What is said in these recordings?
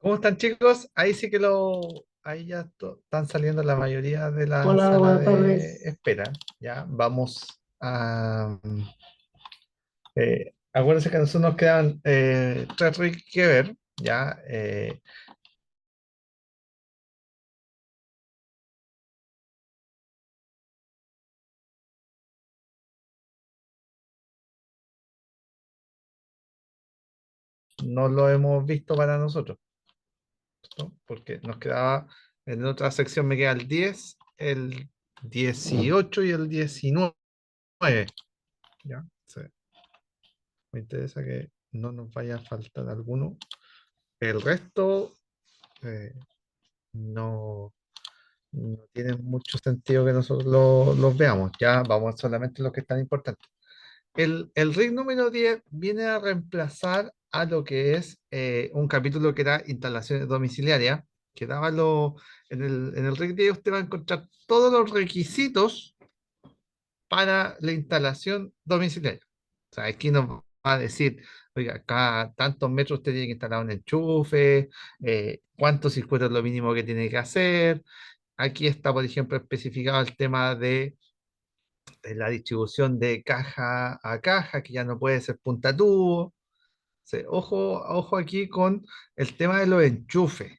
¿Cómo están, chicos? Ahí sí que ahí ya están saliendo la mayoría de la Hola, sala buenas de tardes. espera. Ya vamos a... acuérdense que a nosotros nos quedan tres RIC que ver. Ya no lo hemos visto para nosotros, ¿no? Porque nos quedaba, en otra sección me queda el 10, el 18 y el 19. ¿Ya? Sí. Me interesa que no nos vaya a faltar alguno. El resto... eh, no, no tiene mucho sentido que nosotros los veamos. Ya vamos solamente a los que están importantes. El RIC número 10 viene a reemplazar a lo que es un capítulo que era instalaciones domiciliarias, que daba en el RIC 10 usted va a encontrar todos los requisitos para la instalación domiciliaria. O sea, aquí nos va a decir, oiga, cada tantos metros usted tiene que instalar un enchufe, cuántos circuitos es lo mínimo que tiene que hacer. Aquí está, por ejemplo, especificado el tema de la distribución de caja a caja, que ya no puede ser punta tubo. Sí, ojo aquí con el tema de los enchufes,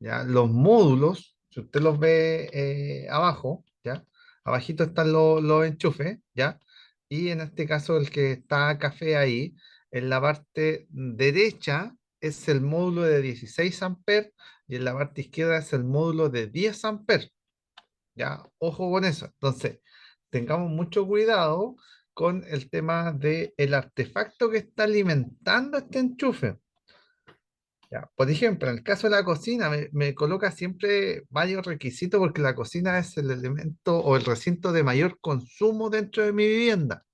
¿ya? Los módulos, si usted los ve abajo, ¿ya? Abajito están los enchufes, ¿ya? Y en este caso el que está café ahí, en la parte derecha es el módulo de 16 amperes y en la parte izquierda es el módulo de 10 amperes. ¿Ya? Ojo con eso. Entonces, tengamos mucho cuidado con el tema del artefacto que está alimentando este enchufe. ¿Ya? Por ejemplo, en el caso de la cocina, me coloca siempre varios requisitos porque la cocina es el elemento o el recinto de mayor consumo dentro de mi vivienda.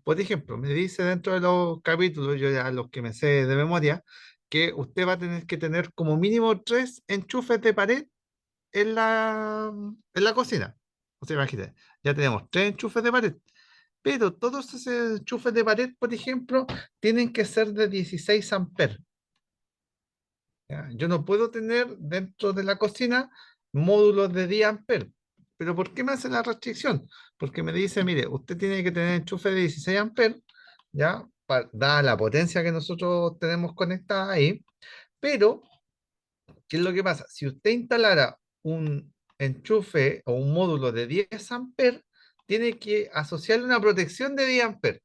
Por ejemplo, me dice dentro de los capítulos, yo ya los que me sé de memoria, que usted va a tener que tener como mínimo tres enchufes de pared en la cocina. O sea, imagínate, ya tenemos tres enchufes de pared, pero todos esos enchufes de pared, por ejemplo, tienen que ser de 16 amperes. ¿Ya? Yo no puedo tener dentro de la cocina módulos de 10 amperes. ¿Pero por qué me hace la restricción? Porque me dice, mire, usted tiene que tener enchufe de 16 amperes, ¿ya? Dada la potencia que nosotros tenemos conectada ahí, pero ¿qué es lo que pasa? Si usted instalara un enchufe o un módulo de 10 amperes, tiene que asociarle una protección de 10 amperes.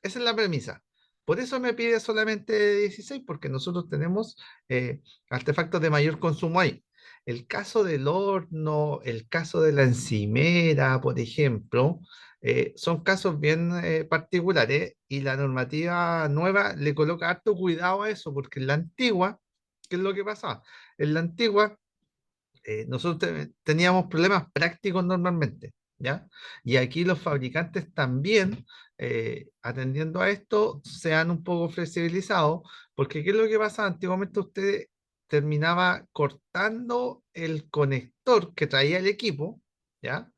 Esa es la premisa. Por eso me pide solamente 16, porque nosotros tenemos artefactos de mayor consumo ahí. El caso del horno, el caso de la encimera, por ejemplo, son casos bien particulares y la normativa nueva le coloca harto cuidado a eso, porque en la antigua, ¿qué es lo que pasaba? En la antigua nosotros teníamos problemas prácticos normalmente, ¿ya? Y aquí los fabricantes también, atendiendo a esto, se han un poco flexibilizado, porque ¿qué es lo que pasa? Antiguamente usted terminaba cortando el conector que traía el equipo, ¿ya?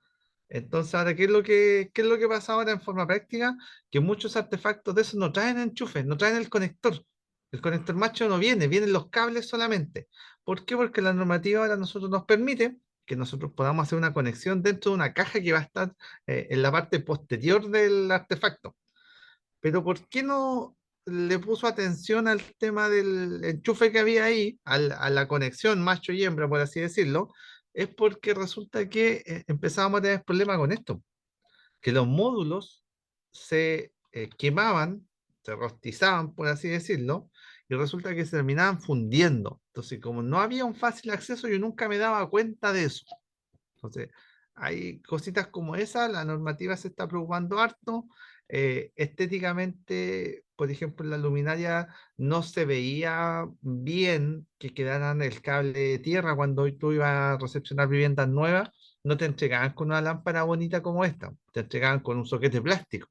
Entonces, ahora, ¿qué es lo que pasa ahora en forma práctica? Que muchos artefactos de esos no traen enchufes, no traen el conector. El conector macho no viene, vienen los cables solamente. ¿Por qué? Porque la normativa ahora a nosotros nos permite que nosotros podamos hacer una conexión dentro de una caja que va a estar en la parte posterior del artefacto. Pero ¿por qué no le puso atención al tema del enchufe que había ahí, a la conexión macho y hembra, por así decirlo? Es porque resulta que empezábamos a tener problemas con esto, que los módulos se quemaban, se rostizaban, por así decirlo, y resulta que se terminaban fundiendo. Entonces, como no había un fácil acceso, yo nunca me daba cuenta de eso. Entonces, hay cositas como esa, la normativa se está preocupando harto. Estéticamente, por ejemplo, en la luminaria no se veía bien que quedaran el cable de tierra cuando hoy tú ibas a recepcionar viviendas nuevas, no te entregaban con una lámpara bonita como esta, te entregaban con un soquete plástico.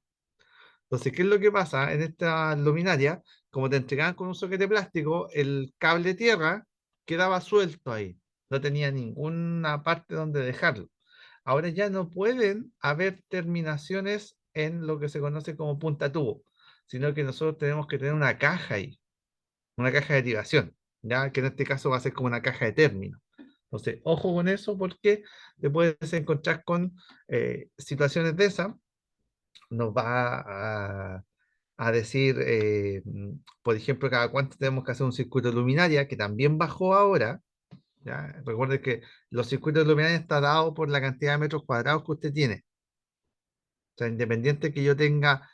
Entonces, ¿qué es lo que pasa en esta luminaria? Como te entregaban con un soquete plástico, el cable tierra quedaba suelto ahí, no tenía ninguna parte donde dejarlo. Ahora ya no pueden haber terminaciones en lo que se conoce como punta tubo, sino que nosotros tenemos que tener una caja ahí, una caja de derivación. ya que en este caso va a ser como una caja de términos. Entonces, ojo con eso porque te puedes encontrar con situaciones de esas. Nos va a decir, por ejemplo, cada cuánto tenemos que hacer un circuito de luminaria, que también bajó ahora. ¿Ya? Recuerde que los circuitos de luminaria están dados por la cantidad de metros cuadrados que usted tiene. O sea, independiente que yo tenga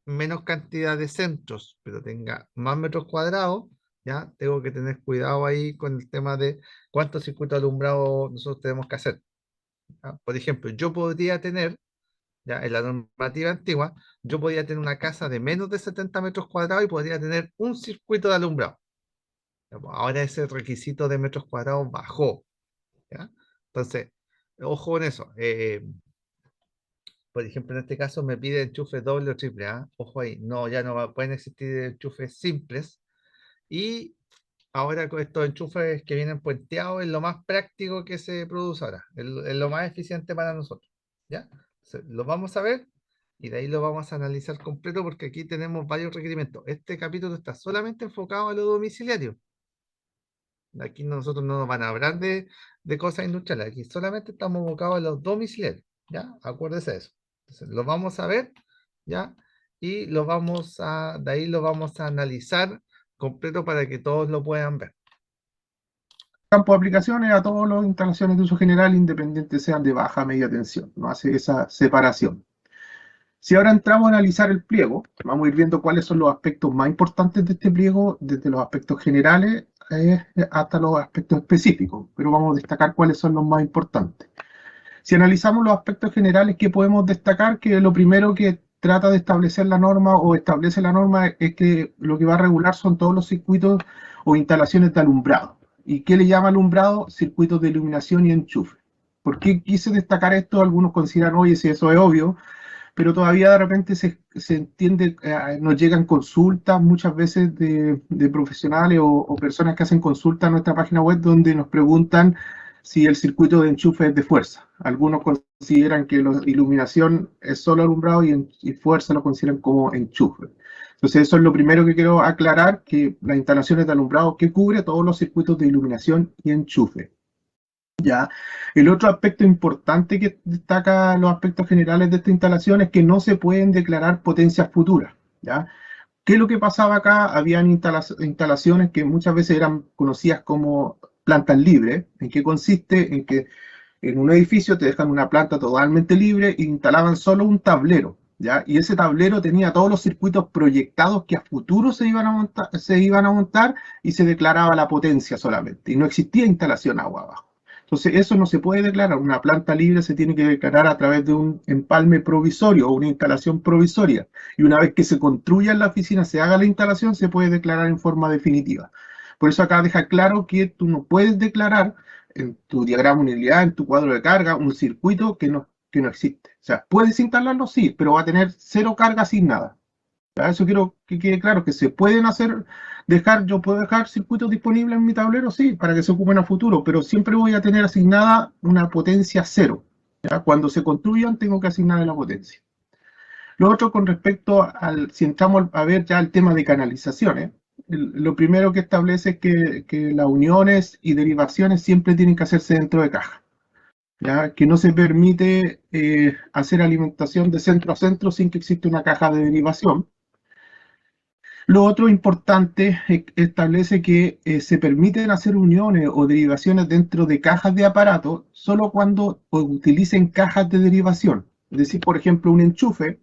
menos cantidad de centros, pero tenga más metros cuadrados, ya tengo que tener cuidado ahí con el tema de cuántos circuitos alumbrados nosotros tenemos que hacer. ¿Ya? Por ejemplo, yo podría tener, ya en la normativa antigua, yo podría tener una casa de menos de 70 metros cuadrados y podría tener un circuito de alumbrado. ¿Ya? Pues ahora ese requisito de metros cuadrados bajó. ¿Ya? Entonces, ojo con eso. Por ejemplo, en este caso me pide enchufe doble o triple A. Ojo ahí, no, ya no pueden existir enchufes simples. Y ahora con estos enchufes que vienen puenteados es lo más práctico que se produce ahora. Es lo más eficiente para nosotros. ¿Ya? Entonces, lo vamos a ver y de ahí lo vamos a analizar completo porque aquí tenemos varios requerimientos. Este capítulo está solamente enfocado a lo domiciliario. Aquí nosotros no nos van a hablar de cosas industriales, aquí solamente estamos abocados a los domiciliarios, ¿ya? Acuérdese de eso. Entonces, lo vamos a ver, ¿ya? Y de ahí lo vamos a analizar completo para que todos lo puedan ver. Campo de aplicaciones a todas las instalaciones de uso general, independientes sean de baja o media tensión. No hace esa separación. Si ahora entramos a analizar el pliego, vamos a ir viendo cuáles son los aspectos más importantes de este pliego, desde los aspectos generales hasta los aspectos específicos, pero vamos a destacar cuáles son los más importantes. Si analizamos los aspectos generales que podemos destacar, que lo primero que trata de establecer la norma o establece la norma es que lo que va a regular son todos los circuitos o instalaciones de alumbrado. ¿Y qué le llama alumbrado? Circuitos de iluminación y enchufe. ¿Por qué quise destacar esto? Algunos consideran, oye, si eso es obvio, pero todavía de repente se entiende, nos llegan consultas muchas veces de profesionales o personas que hacen consultas a nuestra página web donde nos preguntan si el circuito de enchufe es de fuerza. Algunos consideran que la iluminación es solo alumbrado y fuerza lo consideran como enchufe. Entonces eso es lo primero que quiero aclarar, que las instalaciones de alumbrado que cubre todos los circuitos de iluminación y enchufe. ¿Ya? El otro aspecto importante que destaca los aspectos generales de esta instalación es que no se pueden declarar potencias futuras. ¿Ya? ¿Qué es lo que pasaba acá? Habían instalaciones que muchas veces eran conocidas como plantas libres. ¿En qué consiste? En que en un edificio te dejan una planta totalmente libre e instalaban solo un tablero. ¿Ya? Y ese tablero tenía todos los circuitos proyectados que a futuro se iban a montar y se declaraba la potencia solamente. Y no existía instalación agua abajo. Entonces eso no se puede declarar. Una planta libre se tiene que declarar a través de un empalme provisorio o una instalación provisoria. Y una vez que se construya en la oficina, se haga la instalación, se puede declarar en forma definitiva. Por eso acá deja claro que tú no puedes declarar en tu diagrama unidad, en tu cuadro de carga, un circuito que no existe. O sea, puedes instalarlo, sí, pero va a tener cero carga asignada. ¿Ya? Eso quiero que quede claro, que se pueden yo puedo dejar circuitos disponibles en mi tablero, sí, para que se ocupen a futuro, pero siempre voy a tener asignada una potencia cero. ¿Ya? Cuando se construyan, tengo que asignarle la potencia. Lo otro con respecto si entramos a ver ya el tema de canalizaciones, lo primero que establece es que las uniones y derivaciones siempre tienen que hacerse dentro de caja. ¿Ya? Que no se permite hacer alimentación de centro a centro sin que exista una caja de derivación. Lo otro importante establece que se permiten hacer uniones o derivaciones dentro de cajas de aparato solo cuando utilicen cajas de derivación. Es decir, por ejemplo, un enchufe.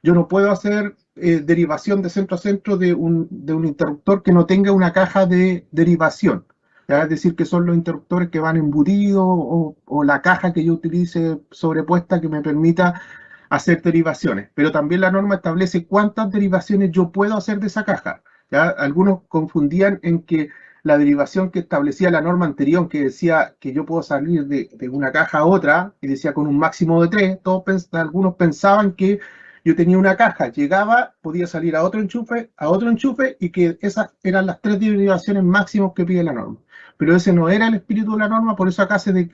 Yo no puedo hacer derivación de centro a centro de un interruptor que no tenga una caja de derivación. ¿Ya? Es decir, que son los interruptores que van embutidos o la caja que yo utilice sobrepuesta que me permita hacer derivaciones. Pero también la norma establece cuántas derivaciones yo puedo hacer de esa caja. ¿Ya? Algunos confundían en que la derivación que establecía la norma anterior, que decía que yo puedo salir de una caja a otra, y decía con un máximo de 3, algunos pensaban que yo tenía una caja, llegaba, podía salir a otro enchufe y que esas eran las 3 derivaciones máximas que pide la norma. Pero ese no era el espíritu de la norma, por eso acá se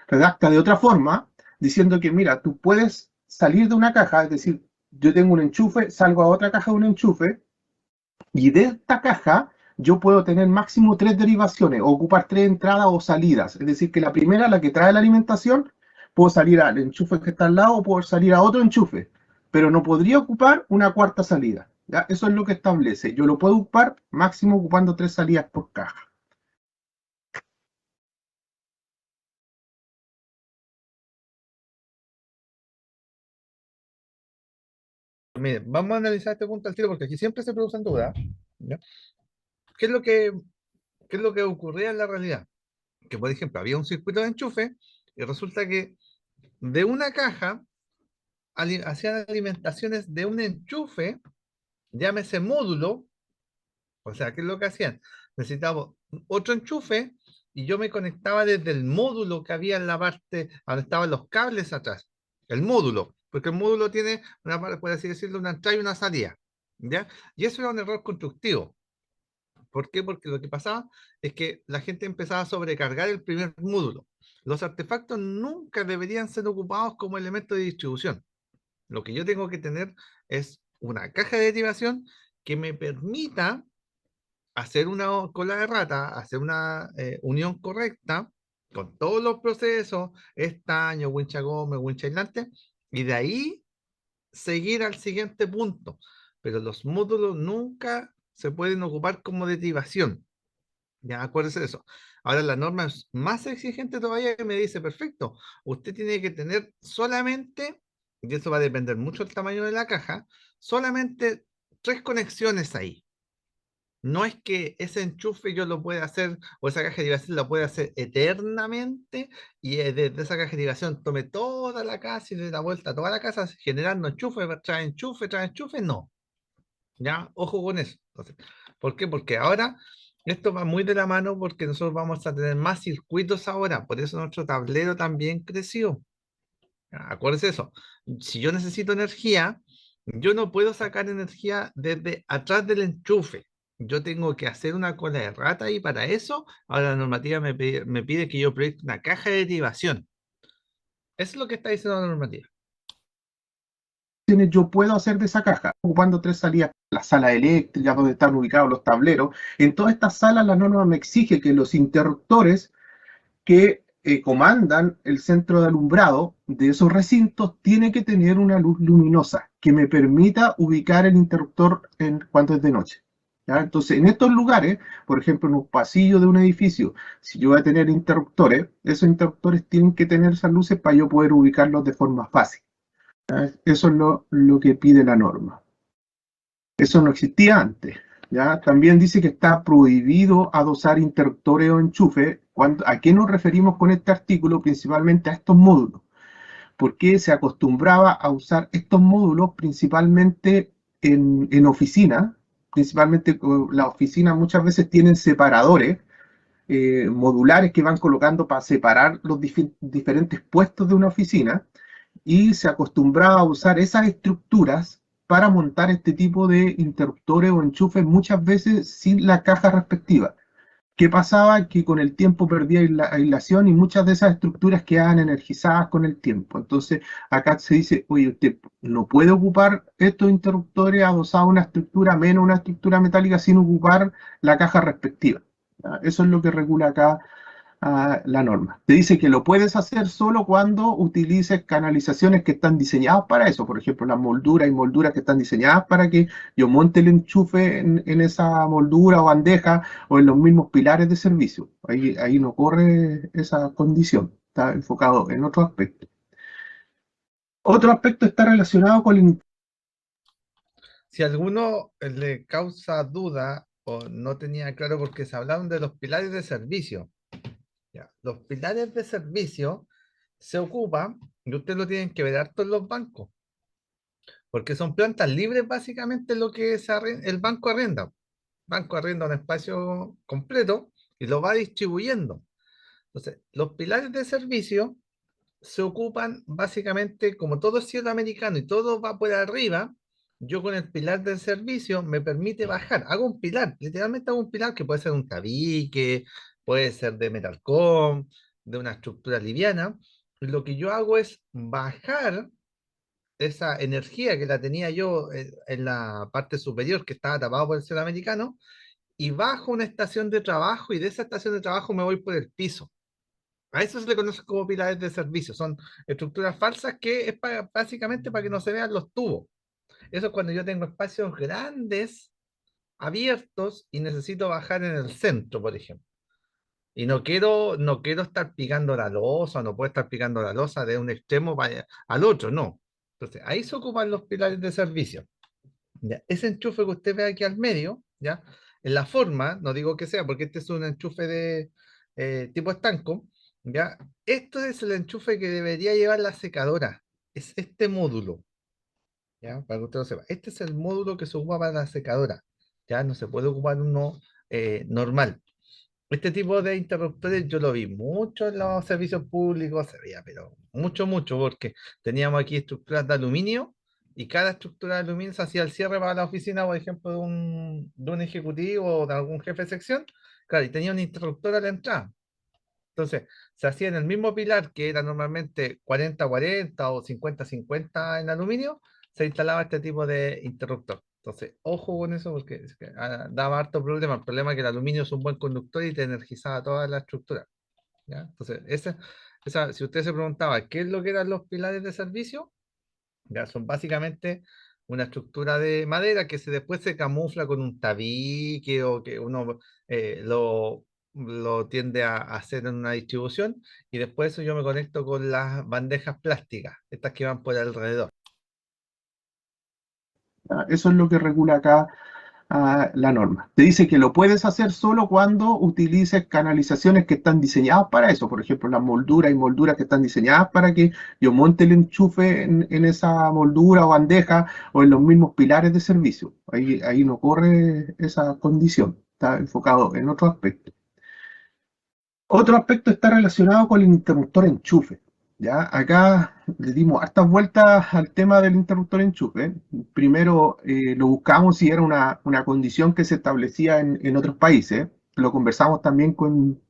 redacta de otra forma, diciendo que mira, tú puedes salir de una caja, es decir, yo tengo un enchufe, salgo a otra caja de un enchufe, y de esta caja yo puedo tener máximo 3 derivaciones, o ocupar 3 entradas o salidas. Es decir, que la primera, la que trae la alimentación, puedo salir al enchufe que está al lado o puedo salir a otro enchufe, pero no podría ocupar una cuarta salida. ¿Ya? Eso es lo que establece. Yo lo puedo ocupar máximo ocupando 3 salidas por caja. Mire, vamos a analizar este punto al tiro porque aquí siempre se producen dudas. ¿Ya? ¿Qué es lo que, qué es lo que ocurría en la realidad? Que, por ejemplo, había un circuito de enchufe y resulta que de una caja hacían alimentaciones de un enchufe, llámese módulo, o sea, ¿qué es lo que hacían? Necesitaba otro enchufe y yo me conectaba desde el módulo que había en la parte donde estaban los cables atrás. El módulo, porque el módulo tiene una parte, por así decirlo, una entrada y una salida. ¿Ya? Y eso era un error constructivo. ¿Por qué? Porque lo que pasaba es que la gente empezaba a sobrecargar el primer módulo. Los artefactos nunca deberían ser ocupados como elemento de distribución. Lo que yo tengo que tener es una caja de derivación que me permita hacer una cola de rata, hacer una unión correcta con todos los procesos, estaño, wincha gómez, wincha aislante, y de ahí seguir al siguiente punto. Pero los módulos nunca se pueden ocupar como derivación. Ya, acuérdese de eso. Ahora la norma es más exigente todavía y me dice, perfecto, usted tiene que tener solamente, y eso va a depender mucho del tamaño de la caja, solamente 3 conexiones ahí. No es que ese enchufe yo lo pueda hacer, o esa caja de derivación la pueda hacer eternamente, y desde esa caja de derivación tome toda la casa y dé la vuelta a toda la casa generando enchufe, trae enchufe, no. Ya, ojo con eso. Entonces, ¿por qué? Porque ahora esto va muy de la mano porque nosotros vamos a tener más circuitos ahora, por eso nuestro tablero también creció. Acuérdese eso. Si yo necesito energía, yo no puedo sacar energía desde atrás del enchufe. Yo tengo que hacer una cola de rata y para eso, ahora la normativa me pide que yo proyecte una caja de derivación. Eso es lo que está diciendo la normativa. Yo puedo hacer de esa caja, ocupando 3 salidas, la sala eléctrica, donde están ubicados los tableros. En todas estas salas la norma me exige que los interruptores que comandan el centro de alumbrado de esos recintos tienen que tener una luz luminosa que me permita ubicar el interruptor cuando es de noche. ¿Ya? Entonces, en estos lugares, por ejemplo, en un pasillo de un edificio, si yo voy a tener interruptores, esos interruptores tienen que tener esas luces para yo poder ubicarlos de forma fácil. ¿Ya? Eso es lo que pide la norma. Eso no existía antes. ¿Ya? También dice que está prohibido adosar interruptores o enchufes. ¿A qué nos referimos con este artículo? Principalmente a estos módulos. Porque se acostumbraba a usar estos módulos principalmente en oficinas. Principalmente las oficinas muchas veces tienen separadores modulares que van colocando para separar los diferentes puestos de una oficina, y se acostumbraba a usar esas estructuras para montar este tipo de interruptores o enchufes muchas veces sin la caja respectiva. ¿Qué pasaba? Que con el tiempo perdía aislación y muchas de esas estructuras quedaban energizadas con el tiempo. Entonces acá se dice, oye, usted no puede ocupar estos interruptores adosados a una estructura menos una estructura metálica sin ocupar la caja respectiva. ¿Ya? Eso es lo que regula acá la norma. Te dice que lo puedes hacer solo cuando utilices canalizaciones que están diseñadas para eso. Por ejemplo, las molduras y molduras que están diseñadas para que yo monte el enchufe en esa moldura o bandeja o en los mismos pilares de servicio. Ahí no corre esa condición. Está enfocado en otro aspecto. Otro aspecto está relacionado con el... Si a alguno le causa duda o no tenía claro porque se hablaron de los pilares de servicio. Ya, los pilares de servicio se ocupan, y ustedes lo tienen que ver harto en los bancos, porque son plantas libres básicamente lo que el banco arrenda. El banco arrenda un espacio completo y lo va distribuyendo. Entonces, los pilares de servicio se ocupan básicamente, como todo es cielo americano y todo va por arriba, yo con el pilar del servicio me permite bajar. Hago un pilar, literalmente hago un pilar que puede ser un tabique, puede ser de metalcom, de una estructura liviana. Y lo que yo hago es bajar esa energía que la tenía yo en la parte superior que estaba tapado por el cielo americano y bajo una estación de trabajo y de esa estación de trabajo me voy por el piso. A eso se le conoce como pilares de servicio. Son estructuras falsas que es básicamente para que no se vean los tubos. Eso es cuando yo tengo espacios grandes, abiertos y necesito bajar en el centro, por ejemplo. Y no quiero estar picando la losa, no puedo estar picando la losa de un extremo al otro, no. Entonces, ahí se ocupan los pilares de servicio. ¿Ya? Ese enchufe que usted ve aquí al medio, ¿ya? En la forma, no digo que sea, porque este es un enchufe de tipo estanco, ¿ya? Esto es el enchufe que debería llevar la secadora. Es este módulo, ¿ya? Para que usted lo sepa. Este es el módulo que se ocupa para la secadora, ¿ya? No se puede ocupar uno normal. Este tipo de interruptores yo lo vi mucho en los servicios públicos, se veía, pero mucho, mucho, porque teníamos aquí estructuras de aluminio y cada estructura de aluminio se hacía el cierre para la oficina, por ejemplo, de un ejecutivo o de algún jefe de sección, claro, y tenía un interruptor a la entrada. Entonces, se hacía en el mismo pilar que era normalmente 40-40 o 50-50 en aluminio, se instalaba este tipo de interruptor. Entonces, ojo con eso porque es que, daba harto problema. El problema es que el aluminio es un buen conductor y te energizaba toda la estructura. ¿Ya? Entonces, si usted se preguntaba qué es lo que eran los pilares de servicio, ya son básicamente una estructura de madera que después se camufla con un tabique o que uno lo tiende a hacer en una distribución y después eso yo me conecto con las bandejas plásticas, estas que van por alrededor. Eso es lo que regula acá la norma. Te dice que lo puedes hacer solo cuando utilices canalizaciones que están diseñadas para eso. Por ejemplo, las molduras y molduras que están diseñadas para que yo monte el enchufe en esa moldura o bandeja o en los mismos pilares de servicio. Ahí no corre esa condición. Está enfocado en otro aspecto. Otro aspecto está relacionado con el interruptor enchufe. ¿Ya? Acá le dimos hartas vueltas al tema del interruptor enchufe. Primero lo buscamos si era una condición que se establecía en otros países. Lo conversamos también con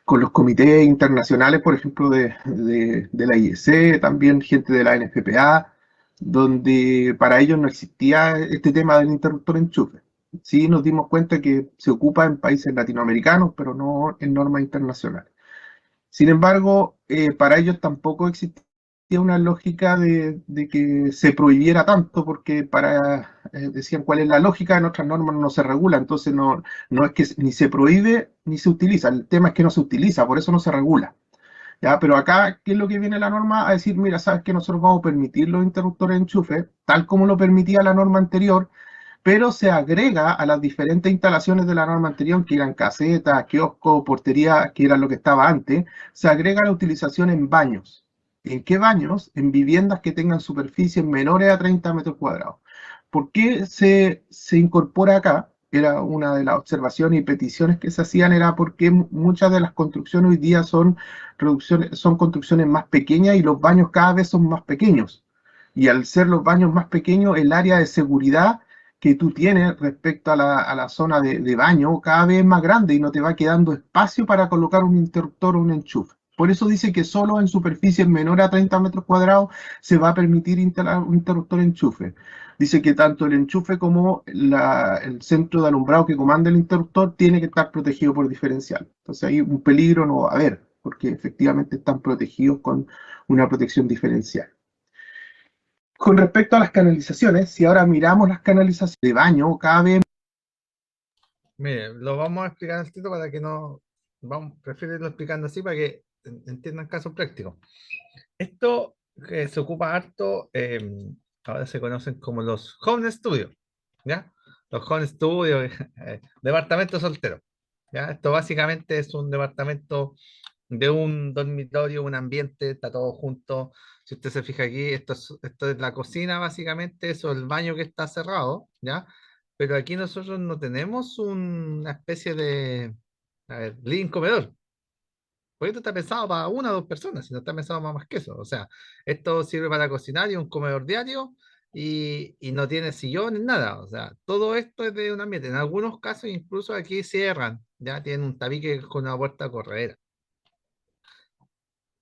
los comités internacionales, por ejemplo, de la IEC, también gente de la NFPA, donde para ellos no existía este tema del interruptor enchufe. Sí nos dimos cuenta que se ocupa en países latinoamericanos, pero no en normas internacionales. Sin embargo, para ellos tampoco existía una lógica de que se prohibiera tanto, porque decían cuál es la lógica, en otras normas no se regula, entonces no es que ni se prohíbe ni se utiliza, el tema es que no se utiliza, por eso no se regula. ¿Ya? Pero acá, ¿qué es lo que viene la norma? A decir, mira, sabes que nosotros vamos a permitir los interruptores de enchufe, tal como lo permitía la norma anterior, pero se agrega a las diferentes instalaciones de la norma anterior, que eran casetas, kioscos, portería, que era lo que estaba antes, se agrega la utilización en baños. ¿En qué baños? En viviendas que tengan superficies menores a 30 metros cuadrados. ¿Por qué se incorpora acá? Era una de las observaciones y peticiones que se hacían, era porque muchas de las construcciones hoy día son construcciones más pequeñas y los baños cada vez son más pequeños. Y al ser los baños más pequeños, el área de seguridad que tú tienes respecto a la zona de baño cada vez es más grande y no te va quedando espacio para colocar un interruptor o un enchufe. Por eso dice que solo en superficies menores a 30 metros cuadrados se va a permitir instalar un interruptor enchufe. Dice que tanto el enchufe como el centro de alumbrado que comanda el interruptor tiene que estar protegido por diferencial. Entonces ahí un peligro no va a haber, porque efectivamente están protegidos con una protección diferencial. Con respecto a las canalizaciones, si ahora miramos las canalizaciones de baño, cada vez... Mire, lo vamos a explicar al tito para que no, prefiero irlo explicando así para que entiendan casos prácticos. Esto se ocupa harto, ahora se conocen como los home studios, ¿ya? Los home studios, departamento soltero, ¿ya? Esto básicamente es un departamento de un dormitorio, un ambiente, está todo junto. Si usted se fija aquí, esto es la cocina básicamente, eso es el baño que está cerrado, ¿ya? Pero aquí nosotros no tenemos una especie de, a ver, living comedor. Porque esto está pensado para una o dos personas, si no está pensado para más que eso. O sea, esto sirve para cocinar y un comedor diario y no tiene sillones, nada. O sea, todo esto es de un ambiente. En algunos casos, incluso aquí cierran, ya tienen un tabique con una puerta corredera.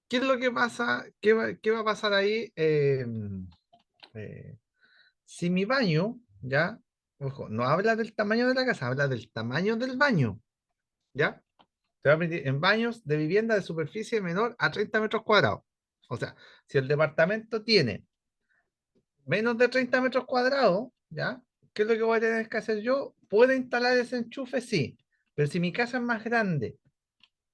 ¿Qué es lo que pasa? ¿Qué va a pasar ahí? Eh, si mi baño, ya, ojo, no habla del tamaño de la casa, habla del tamaño del baño, ¿ya? Te va a permitir en baños de vivienda de superficie menor a 30 metros cuadrados. O sea, si el departamento tiene menos de 30 metros cuadrados, ¿ya? ¿Qué es lo que voy a tener que hacer yo? ¿Puedo instalar ese enchufe? Sí, pero si mi casa es más grande,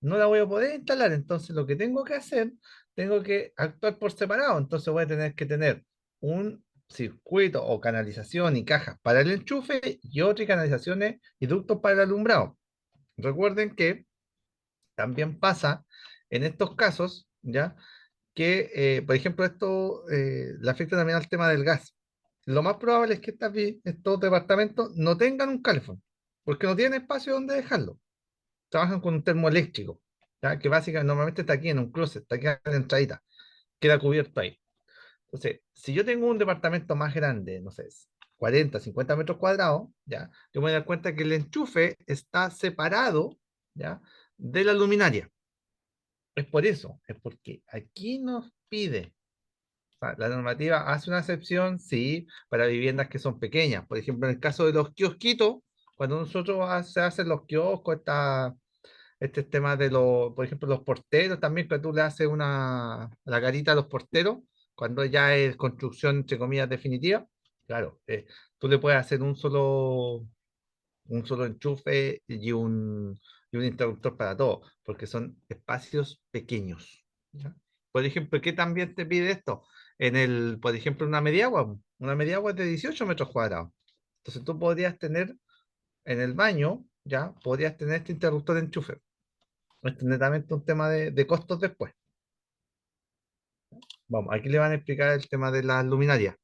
no la voy a poder instalar, entonces lo que tengo que hacer, tengo que actuar por separado, entonces voy a tener que tener un circuito o canalización y cajas para el enchufe y otras canalizaciones y ductos para el alumbrado. Recuerden que también pasa en estos casos, ¿ya? Que, por ejemplo, esto le afecta también al tema del gas. Lo más probable es que estos departamentos no tengan un calefón, porque no tienen espacio donde dejarlo. Trabajan con un termoeléctrico, ¿ya? Que básicamente normalmente está aquí en un closet, está aquí en la entradita, queda cubierto ahí. Entonces, si yo tengo un departamento más grande, no sé, 40, 50 metros cuadrados, ¿ya? Yo me voy a dar cuenta que el enchufe está separado, ¿ya? De la luminaria. Es por eso, es porque aquí nos pide, o sea, la normativa hace una excepción, sí, para viviendas que son pequeñas. Por ejemplo, en el caso de los kiosquitos, cuando nosotros se hacen los kioscos, este tema de los, por ejemplo, los porteros también, que tú le haces la carita a los porteros, cuando ya es construcción, entre comillas, definitiva, claro, tú le puedes hacer un solo enchufe y un interruptor para todo, porque son espacios pequeños, ¿ya? Por ejemplo, ¿qué también te pide esto? Por ejemplo, una media agua es de 18 metros cuadrados. Entonces tú podrías tener en el baño, ¿ya? Podrías tener este interruptor de enchufe. Esto es netamente un tema de costos después. Vamos, aquí le van a explicar el tema de las luminarias.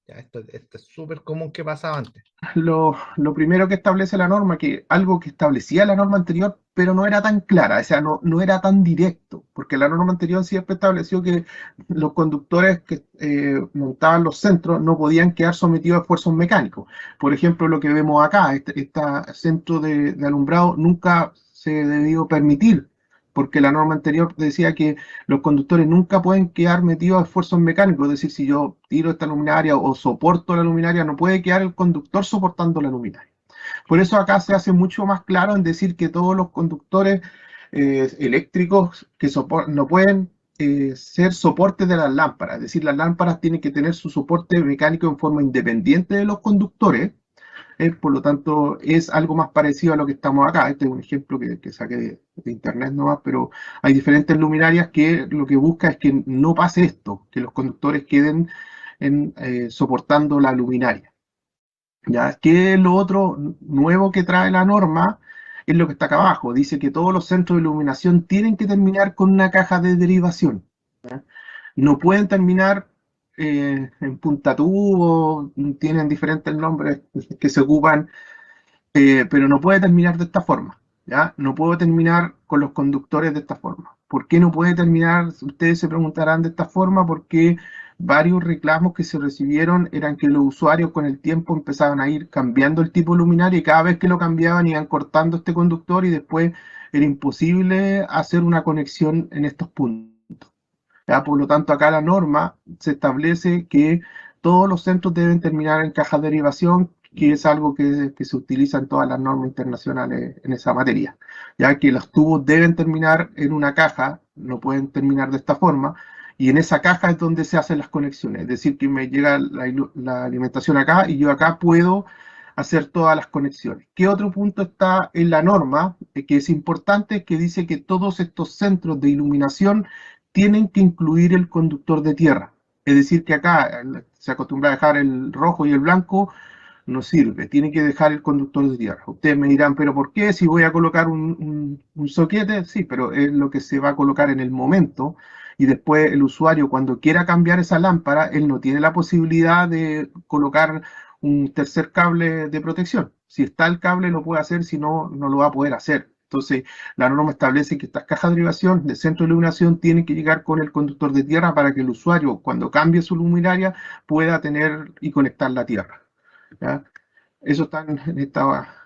Ya, esto es súper común que pasaba antes. Lo primero que establece la norma, que algo que establecía la norma anterior, pero no era tan clara, o sea, no era tan directo, porque la norma anterior siempre estableció que los conductores que montaban los centros no podían quedar sometidos a esfuerzos mecánicos. Por ejemplo, lo que vemos acá, este centro de alumbrado nunca se debió permitir, porque la norma anterior decía que los conductores nunca pueden quedar metidos a esfuerzos mecánicos, es decir, si yo tiro esta luminaria o soporto la luminaria, no puede quedar el conductor soportando la luminaria. Por eso acá se hace mucho más claro en decir que todos los conductores eléctricos que no pueden ser soportes de las lámparas, es decir, las lámparas tienen que tener su soporte mecánico en forma independiente de los conductores. Por lo tanto, es algo más parecido a lo que estamos acá. Este es un ejemplo que saqué de internet nomás, pero hay diferentes luminarias que lo que busca es que no pase esto, que los conductores queden soportando la luminaria. ¿Ya? Que lo otro nuevo que trae la norma es lo que está acá abajo. Dice que todos los centros de iluminación tienen que terminar con una caja de derivación. ¿Ya? No pueden terminar en punta tubo, tienen diferentes nombres que se ocupan, pero no puede terminar de esta forma, ¿ya? No puedo terminar con los conductores de esta forma. ¿Por qué no puede terminar? Ustedes se preguntarán de esta forma, porque varios reclamos que se recibieron eran que los usuarios con el tiempo empezaban a ir cambiando el tipo de luminaria y cada vez que lo cambiaban iban cortando este conductor y después era imposible hacer una conexión en estos puntos. ¿Ya? Por lo tanto, acá la norma se establece que todos los centros deben terminar en caja de derivación, que es algo que se utiliza en todas las normas internacionales en esa materia, ya que los tubos deben terminar en una caja, no pueden terminar de esta forma, y en esa caja es donde se hacen las conexiones, es decir, que me llega la alimentación acá y yo acá puedo hacer todas las conexiones. ¿Qué otro punto está en la norma que es importante? Que dice que todos estos centros de iluminación tienen que incluir el conductor de tierra. Es decir, que acá se acostumbra a dejar el rojo y el blanco, no sirve, tiene que dejar el conductor de tierra. Ustedes me dirán, ¿pero por qué? Si voy a colocar un soquete, sí, pero es lo que se va a colocar en el momento y después el usuario cuando quiera cambiar esa lámpara, él no tiene la posibilidad de colocar un tercer cable de protección. Si está el cable lo puede hacer, si no, no lo va a poder hacer. Entonces, la norma establece que estas cajas de derivación de centro de iluminación tienen que llegar con el conductor de tierra para que el usuario, cuando cambie su luminaria, pueda tener y conectar la tierra. ¿Ya? Eso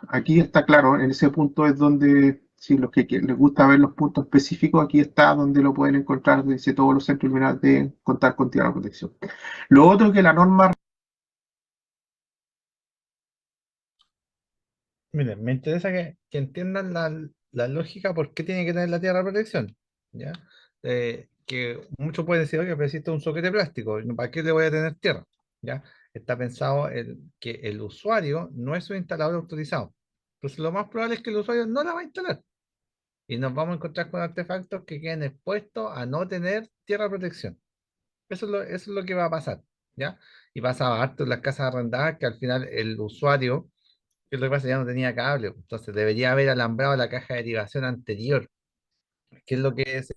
aquí está claro, en ese punto es donde, si los que les gusta ver los puntos específicos, aquí está donde lo pueden encontrar, dice todos los centros iluminados deben contar con tierra de protección. Lo otro es que la norma Miren, me interesa que entiendan la lógica por qué tiene que tener la tierra de protección. ¿Ya? Que muchos pueden decir, oye, pero si esto es un soquete plástico, ¿para qué le voy a tener tierra? ¿Ya? Está pensado que el usuario no es un instalador autorizado. Entonces, lo más probable es que el usuario no la va a instalar. Y nos vamos a encontrar con artefactos que queden expuestos a no tener tierra de protección. Eso es lo que va a pasar. ¿Ya? Y pasa harto en las casas arrendadas que al final el usuario, que es lo que pasa, ya no tenía cable, entonces debería haber alambrado la caja de derivación anterior. ¿Qué es lo que se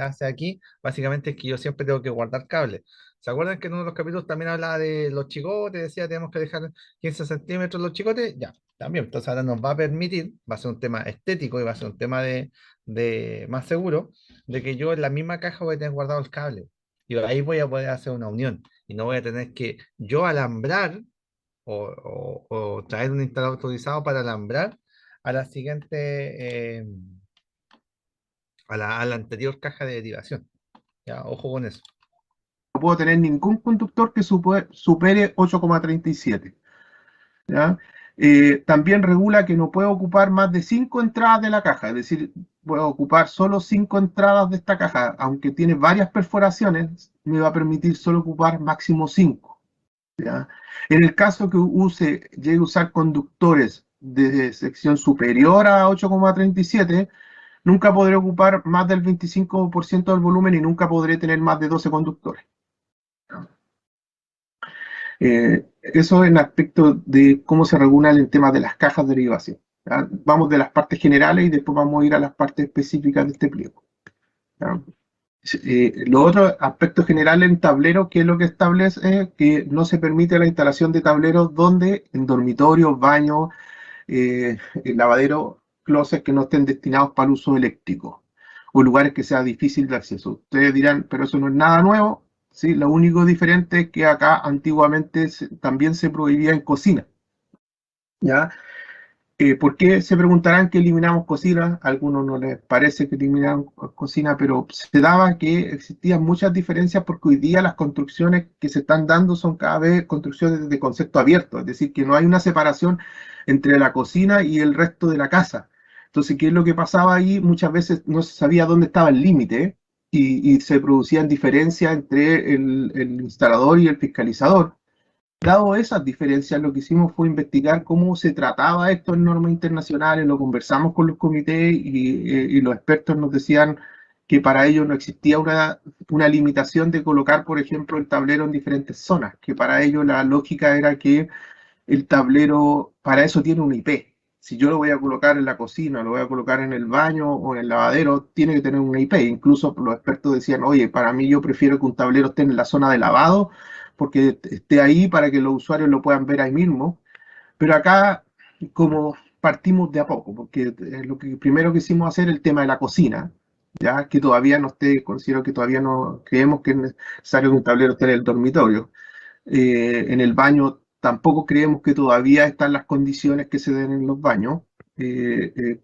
hace aquí? Básicamente es que yo siempre tengo que guardar cables. ¿Se acuerdan que en uno de los capítulos también hablaba de los chicotes? Decía, tenemos que dejar 15 centímetros los chicotes. Ya, también. Entonces ahora nos va a permitir, va a ser un tema estético y va a ser un tema de más seguro, de que yo en la misma caja voy a tener guardado el cable. Y ahí voy a poder hacer una unión. Y no voy a tener que yo alambrar o traer un instalador autorizado para alambrar a la siguiente, a la anterior caja de derivación. Ya, ojo con eso. No puedo tener ningún conductor que supere 8,37. ¿Ya? También regula que no puedo ocupar más de 5 entradas de la caja, es decir, puedo ocupar solo 5 entradas de esta caja, aunque tiene varias perforaciones, me va a permitir solo ocupar máximo 5. ¿Ya? En el caso que llegue a usar conductores de sección superior a 8,37, nunca podré ocupar más del 25% del volumen y nunca podré tener más de 12 conductores. Eso en aspecto de cómo se regula el tema de las cajas de derivación. ¿Ya? Vamos de las partes generales y después vamos a ir a las partes específicas de este pliego. ¿Ya? Los otros aspectos generales en tablero, que es lo que establece que no se permite la instalación de tableros donde en dormitorios, baños, lavaderos, closets que no estén destinados para el uso eléctrico o lugares que sea difícil de acceso. Ustedes dirán, pero eso no es nada nuevo. Sí, lo único diferente es que acá antiguamente también se prohibía en cocina. ¿Ya? ¿Por qué se preguntarán que eliminamos cocina? A algunos no les parece que eliminaron cocina, pero se daba que existían muchas diferencias porque hoy día las construcciones que se están dando son cada vez construcciones de concepto abierto, es decir, que no hay una separación entre la cocina y el resto de la casa. Entonces, ¿qué es lo que pasaba ahí? Muchas veces no se sabía dónde estaba el límite y se producían diferencias entre el instalador y el fiscalizador. Dado esas diferencias, lo que hicimos fue investigar cómo se trataba esto en normas internacionales, lo conversamos con los comités y los expertos nos decían que para ellos no existía una limitación de colocar, por ejemplo, el tablero en diferentes zonas, que para ellos la lógica era que el tablero, para eso tiene un IP. Si yo lo voy a colocar en la cocina, lo voy a colocar en el baño o en el lavadero, tiene que tener una IP. Incluso los expertos decían, oye, para mí yo prefiero que un tablero esté en la zona de lavado porque esté ahí para que los usuarios lo puedan ver ahí mismo. Pero acá, como partimos de a poco, porque lo que primero quisimos hacer el tema de la cocina, ya que todavía no esté, considero que todavía no creemos que es necesario que un tablero esté en el dormitorio. En el baño tampoco creemos que todavía están las condiciones que se den en los baños,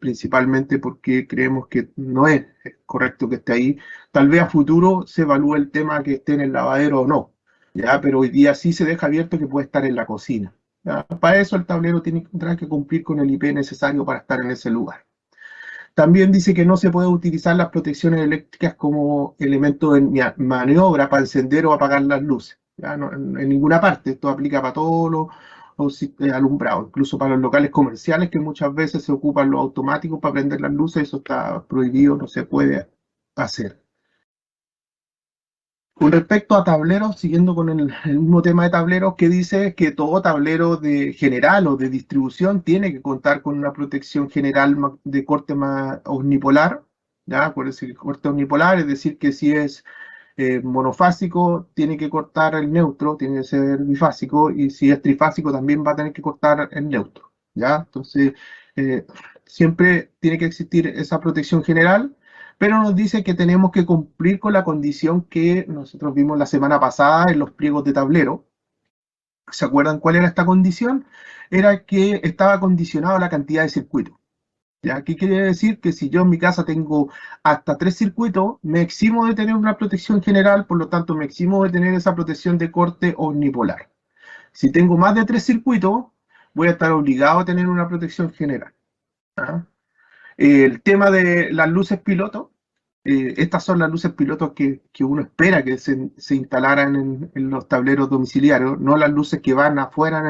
principalmente porque creemos que no es correcto que esté ahí. Tal vez a futuro se evalúe el tema que esté en el lavadero o no, ¿ya? Pero hoy día sí se deja abierto que puede estar en la cocina. ¿Ya? Para eso el tablero tendrá que cumplir con el IP necesario para estar en ese lugar. También dice que no se puede utilizar las protecciones eléctricas como elemento de maniobra para encender o apagar las luces. ¿Ya? No, en ninguna parte. Esto aplica para todos los alumbrados, incluso para los locales comerciales que muchas veces se ocupan los automáticos para prender las luces. Eso está prohibido, no se puede hacer. Con respecto a tableros, siguiendo con el mismo tema de tableros, que dice que todo tablero de general o de distribución tiene que contar con una protección general de corte más omnipolar, ¿ya? Por decir corte omnipolar, es decir, que si es monofásico, tiene que cortar el neutro, tiene que ser bifásico, y si es trifásico, también va a tener que cortar el neutro, ¿ya? Entonces, eh, siempre tiene que existir esa protección general, pero nos dice que tenemos que cumplir con la condición que nosotros vimos la semana pasada en los pliegos de tablero. ¿Se acuerdan cuál era esta condición? Era que estaba condicionado a la cantidad de circuitos. ¿Ya? ¿Qué quiere decir? Que si yo en mi casa tengo hasta 3 circuitos, me eximo de tener una protección general, por lo tanto me eximo de tener esa protección de corte omnipolar. Si tengo más de 3 circuitos, voy a estar obligado a tener una protección general. ¿Ah? El tema de las luces piloto, estas son las luces pilotos que uno espera que se instalaran en los tableros domiciliarios, no las luces que van afuera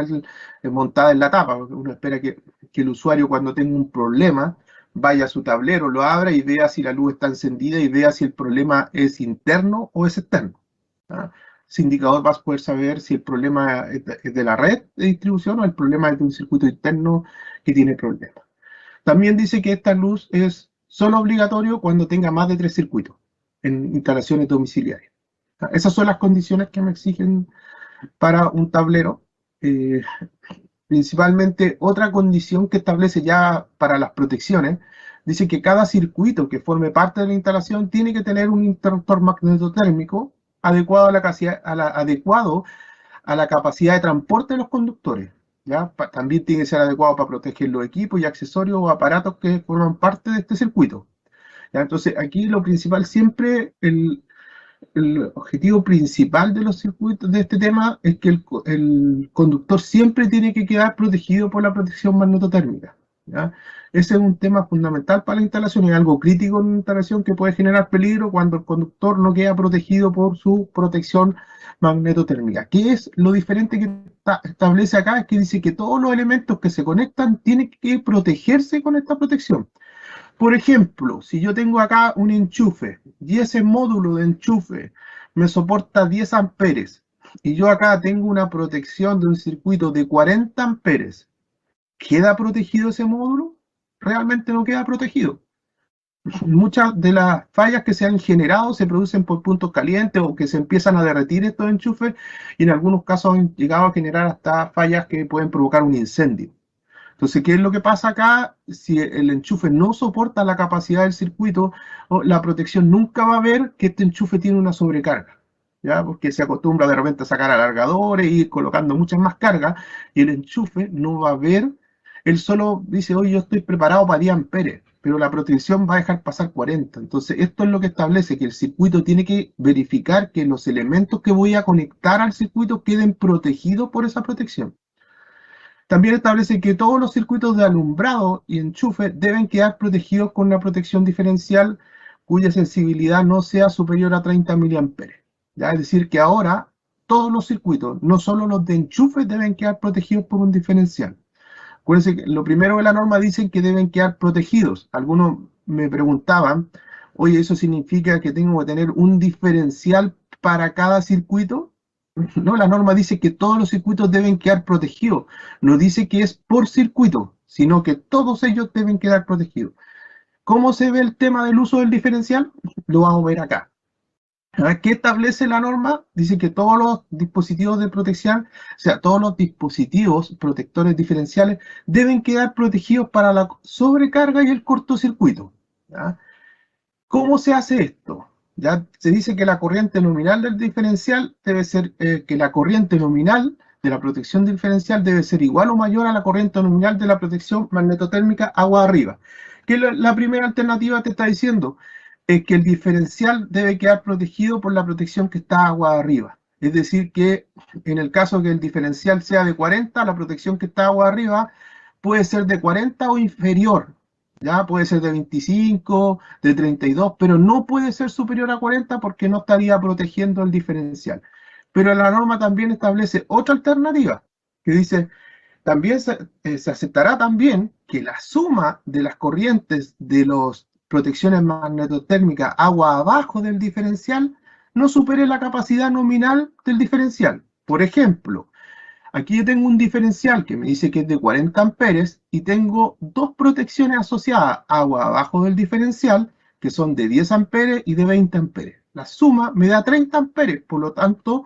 montadas en la tapa, porque uno espera que el usuario cuando tenga un problema vaya a su tablero, lo abra y vea si la luz está encendida y vea si el problema es interno o es externo. ¿Ah? Ese indicador vas a poder saber si el problema es de la red de distribución o el problema es de un circuito interno que tiene problemas. También dice que esta luz es solo obligatorio cuando tenga más de 3 circuitos en instalaciones domiciliarias. Esas son las condiciones que me exigen para un tablero. Principalmente, otra condición que establece ya para las protecciones, dice que cada circuito que forme parte de la instalación tiene que tener un interruptor magnetotérmico adecuado a la capacidad de transporte de los conductores. ¿Ya? También tiene que ser adecuado para proteger los equipos y accesorios o aparatos que forman parte de este circuito. ¿Ya? Entonces, aquí lo principal siempre, el objetivo principal de los circuitos de este tema es que el conductor siempre tiene que quedar protegido por la protección magnetotérmica. ¿Ya? Ese es un tema fundamental para la instalación, es algo crítico en una instalación que puede generar peligro cuando el conductor no queda protegido por su protección magnetotérmica. ¿Qué es lo diferente que establece acá? Es que dice que todos los elementos que se conectan tienen que protegerse con esta protección. Por ejemplo, si yo tengo acá un enchufe y ese módulo de enchufe me soporta 10 amperes y yo acá tengo una protección de un circuito de 40 amperes, ¿queda protegido ese módulo? Realmente no queda protegido. Muchas de las fallas que se han generado se producen por puntos calientes o que se empiezan a derretir estos enchufes y en algunos casos han llegado a generar hasta fallas que pueden provocar un incendio. Entonces, ¿qué es lo que pasa acá? Si el enchufe no soporta la capacidad del circuito, la protección nunca va a ver que este enchufe tiene una sobrecarga, ¿ya? Porque se acostumbra de repente a sacar alargadores y ir colocando muchas más cargas, y el enchufe no va a ver, él solo dice, oye, yo estoy preparado para 10 amperes, pero la protección va a dejar pasar 40. Entonces, esto es lo que establece que el circuito tiene que verificar que los elementos que voy a conectar al circuito queden protegidos por esa protección. También establece que todos los circuitos de alumbrado y enchufe deben quedar protegidos con una protección diferencial cuya sensibilidad no sea superior a 30 miliamperes. ¿Ya? Es decir, que ahora todos los circuitos, no solo los de enchufe, deben quedar protegidos por un diferencial. Acuérdense que lo primero de la norma dicen que deben quedar protegidos. Algunos me preguntaban, oye, ¿eso significa que tengo que tener un diferencial para cada circuito? No, la norma dice que todos los circuitos deben quedar protegidos. No dice que es por circuito, sino que todos ellos deben quedar protegidos. ¿Cómo se ve el tema del uso del diferencial? Lo vamos a ver acá. ¿Qué establece la norma? Dice que todos los dispositivos de protección, o sea, todos los dispositivos protectores diferenciales deben quedar protegidos para la sobrecarga y el cortocircuito. ¿Ya? ¿Cómo se hace esto? Ya se dice que la corriente nominal del diferencial debe ser, que la corriente nominal de la protección diferencial debe ser igual o mayor a la corriente nominal de la protección magnetotérmica agua arriba. Que la primera alternativa te está diciendo es que el diferencial debe quedar protegido por la protección que está agua arriba. Es decir, que en el caso que el diferencial sea de 40, la protección que está agua arriba puede ser de 40 o inferior. Ya puede ser de 25, de 32, pero no puede ser superior a 40 porque no estaría protegiendo el diferencial. Pero la norma también establece otra alternativa, que dice, también se aceptará también que la suma de las corrientes de las protecciones magnetotérmicas agua abajo del diferencial no supere la capacidad nominal del diferencial. Por ejemplo, aquí yo tengo un diferencial que me dice que es de 40 amperes y tengo dos protecciones asociadas, agua abajo del diferencial, que son de 10 amperes y de 20 amperes. La suma me da 30 amperes, por lo tanto,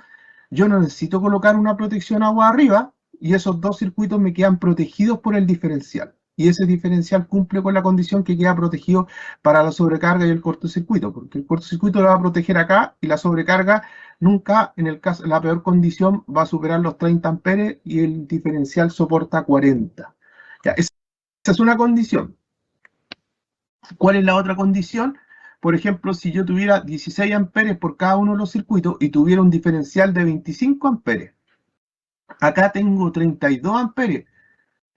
yo no necesito colocar una protección agua arriba y esos dos circuitos me quedan protegidos por el diferencial. Y ese diferencial cumple con la condición que queda protegido para la sobrecarga y el cortocircuito, porque el cortocircuito lo va a proteger acá y la sobrecarga nunca, en el caso, la peor condición, va a superar los 30 amperes y el diferencial soporta 40. Ya, esa es una condición. ¿Cuál es la otra condición? Por ejemplo, si yo tuviera 16 amperes por cada uno de los circuitos y tuviera un diferencial de 25 amperes. Acá tengo 32 amperes.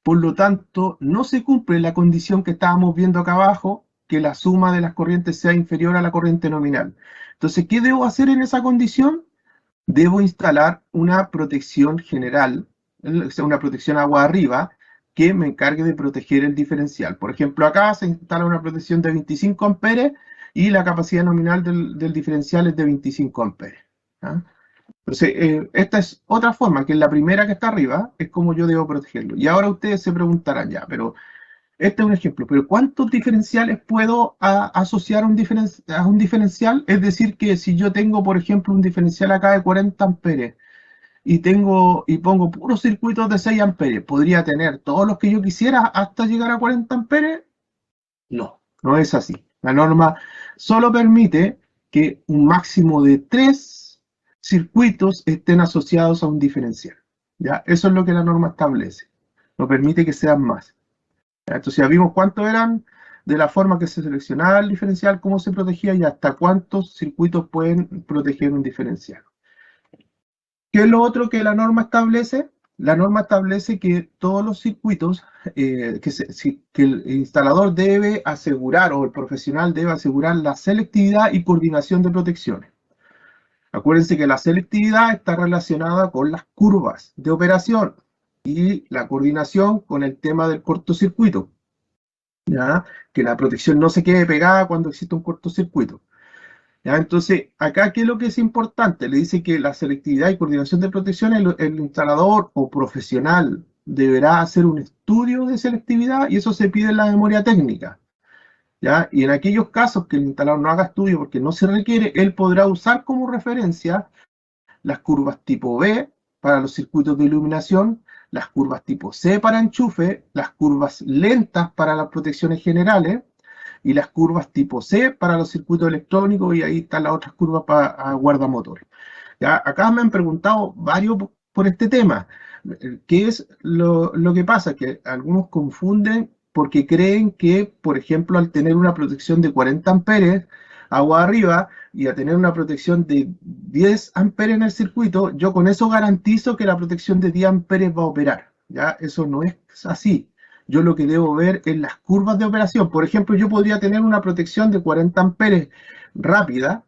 Por lo tanto, no se cumple la condición que estábamos viendo acá abajo, que la suma de las corrientes sea inferior a la corriente nominal. Entonces, ¿qué debo hacer en esa condición? Debo instalar una protección general, o sea, una protección agua arriba, que me encargue de proteger el diferencial. Por ejemplo, acá se instala una protección de 25 amperes y la capacidad nominal del diferencial es de 25 amperes. ¿Ah? Entonces, esta es otra forma, que es la primera que está arriba, es como yo debo protegerlo. Y ahora ustedes se preguntarán ya, pero este es un ejemplo, pero ¿cuántos diferenciales puedo asociar a un diferencial? Es decir, que si yo tengo, por ejemplo, un diferencial acá de 40 amperes y pongo puros circuitos de 6 amperes, ¿podría tener todos los que yo quisiera hasta llegar a 40 amperes? No, no es así. La norma solo permite que un máximo de 3 circuitos estén asociados a un diferencial. ¿Ya? Eso es lo que la norma establece. No permite que sean más. Entonces ya vimos cuántos eran, de la forma que se seleccionaba el diferencial, cómo se protegía y hasta cuántos circuitos pueden proteger un diferencial. ¿Qué es lo otro que la norma establece? La norma establece que todos los circuitos que el instalador debe asegurar o el profesional debe asegurar la selectividad y coordinación de protecciones. Acuérdense que la selectividad está relacionada con las curvas de operación y la coordinación con el tema del cortocircuito. ¿Ya? Que la protección no se quede pegada cuando existe un cortocircuito. ¿Ya? Entonces, acá, ¿qué es lo que es importante? Le dice que la selectividad y coordinación de protección, el instalador o profesional deberá hacer un estudio de selectividad y eso se pide en la memoria técnica. ¿Ya? Y en aquellos casos que el instalador no haga estudio porque no se requiere, él podrá usar como referencia las curvas tipo B para los circuitos de iluminación, las curvas tipo C para enchufe, las curvas lentas para las protecciones generales y las curvas tipo C para los circuitos electrónicos y ahí están las otras curvas para guardamotores. ¿Ya? Acá me han preguntado varios por este tema. ¿Qué es lo que pasa? Que algunos confunden porque creen que, por ejemplo, al tener una protección de 40 amperes agua arriba y a tener una protección de 10 amperes en el circuito, yo con eso garantizo que la protección de 10 amperes va a operar. ¿Ya? Eso no es así. Yo lo que debo ver es las curvas de operación. Por ejemplo, yo podría tener una protección de 40 amperes rápida,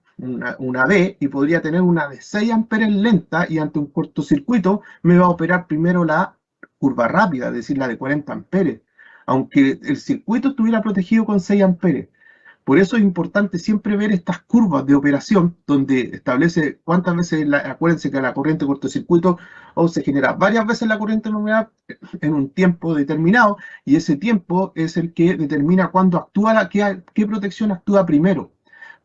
una B, y podría tener una de 6 amperes lenta, y ante un cortocircuito me va a operar primero la curva rápida, es decir, la de 40 amperes, aunque el circuito estuviera protegido con 6 amperes. Por eso es importante siempre ver estas curvas de operación donde establece cuántas veces, acuérdense que la corriente cortocircuito o se genera varias veces la corriente nominal en un tiempo determinado y ese tiempo es el que determina cuándo actúa, qué protección actúa primero.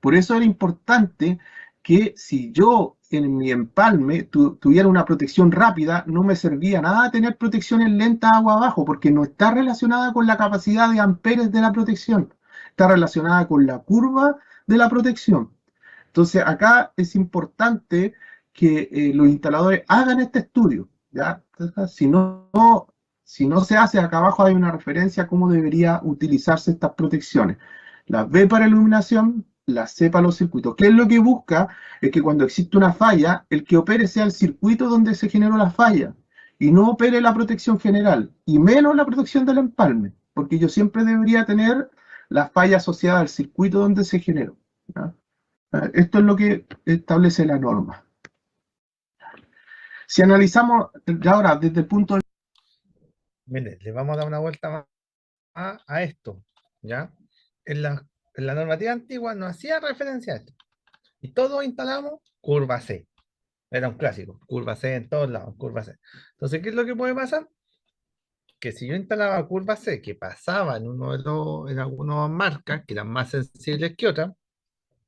Por eso era importante que si yo en mi empalme tuviera una protección rápida, no me servía nada tener protecciones lentas agua abajo, porque no está relacionada con la capacidad de amperes de la protección, está relacionada con la curva de la protección. Entonces acá es importante que los instaladores hagan este estudio, ¿ya? Si no, si no se hace, acá abajo hay una referencia a cómo debería utilizarse estas protecciones. La B para iluminación, la C para los circuitos. ¿Qué es lo que busca? Es que cuando existe una falla, el que opere sea el circuito donde se generó la falla y no opere la protección general y menos la protección del empalme, porque yo siempre debería tener la falla asociada al circuito donde se generó. ¿Ya? Esto es lo que establece la norma. Si analizamos ya ahora desde el punto de... Mire, le vamos a dar una vuelta más a esto, ¿ya? En la normativa antigua no hacía referencia a esto. Y todos instalamos curva C. Era un clásico, curva C en todos lados, curva C. Entonces, ¿qué es lo que puede pasar? Que si yo instalaba curva C, que pasaba en algunas marcas que eran más sensibles que otras,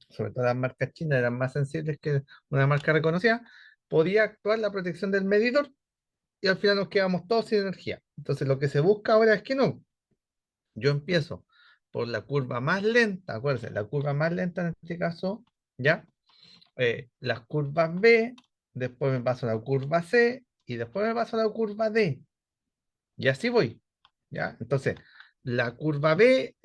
sobre todo las marcas chinas eran más sensibles que una marca reconocida, podía actuar la protección del medidor y al final nos quedamos todos sin energía. Entonces, lo que se busca ahora es que no. Yo empiezo por la curva más lenta, acuérdense, la curva más lenta en este caso, ¿ya? Las curvas B, después me paso a la curva C y después me paso a la curva D. Y así voy, ¿ya? Entonces, la curva B,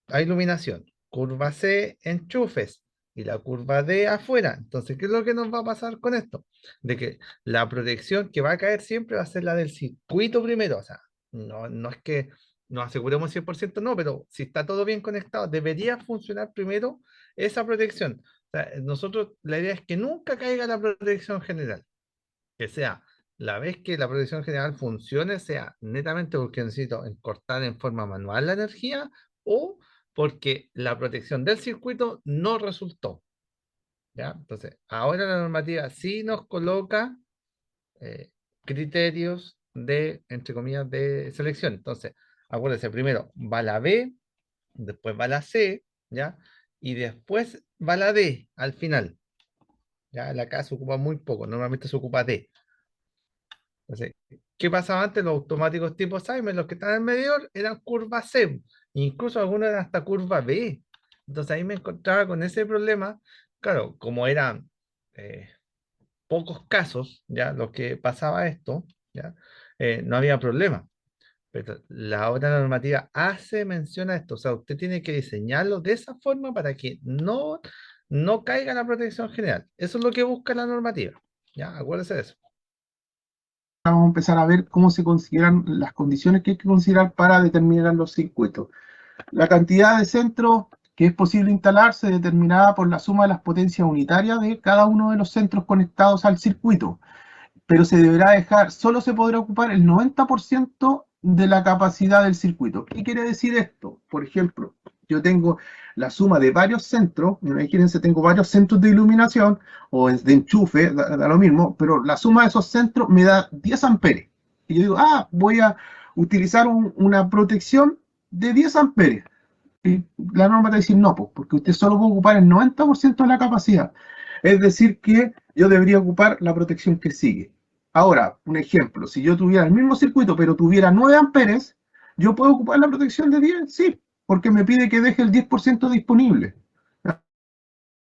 a iluminación, curva C, enchufes, y la curva D afuera. Entonces, ¿qué es lo que nos va a pasar con esto? De que la protección que va a caer siempre va a ser la del circuito primero, o sea, No, no es que nos aseguremos 100%, no, pero si está todo bien conectado, debería funcionar primero esa protección. O sea, nosotros, la idea es que nunca caiga la protección general, que sea la vez que la protección general funcione, sea netamente porque necesito cortar en forma manual la energía o porque la protección del circuito no resultó. ¿Ya? Entonces, ahora la normativa sí nos coloca eh, criterios de, entre comillas, de selección. Entonces, acuérdense, primero va la B, después va la C, ¿ya? Y después va la D al final. Ya la K se ocupa muy poco, normalmente se ocupa D. Entonces, ¿qué pasaba antes? Los automáticos tipo Simon, los que estaban en el medidor, eran curva C, incluso algunos eran hasta curva B. Entonces ahí me encontraba con ese problema. Claro, como eran pocos casos, ya, lo que pasaba esto, ya, no había problema. Pero la otra normativa hace mención a esto, o sea, usted tiene que diseñarlo de esa forma para que no caiga la protección general. Eso es lo que busca la normativa, ya, acuérdese de eso. Vamos a empezar a ver cómo se consideran las condiciones que hay que considerar para determinar los circuitos. La cantidad de centros que es posible instalar se determinada por la suma de las potencias unitarias de cada uno de los centros conectados al circuito, pero se deberá dejar, solo se podrá ocupar el 90% de la capacidad del circuito. ¿Qué quiere decir esto? Por ejemplo, yo tengo la suma de varios centros, imagínense, tengo varios centros de iluminación o de enchufe, da lo mismo, pero la suma de esos centros me da 10 amperes. Y yo digo, voy a utilizar una protección de 10 amperes. Y la norma te dice no, porque usted solo puede ocupar el 90% de la capacidad. Es decir, que yo debería ocupar la protección que sigue. Ahora, un ejemplo, si yo tuviera el mismo circuito, pero tuviera 9 amperes, ¿yo puedo ocupar la protección de 10? Sí, porque me pide que deje el 10% disponible.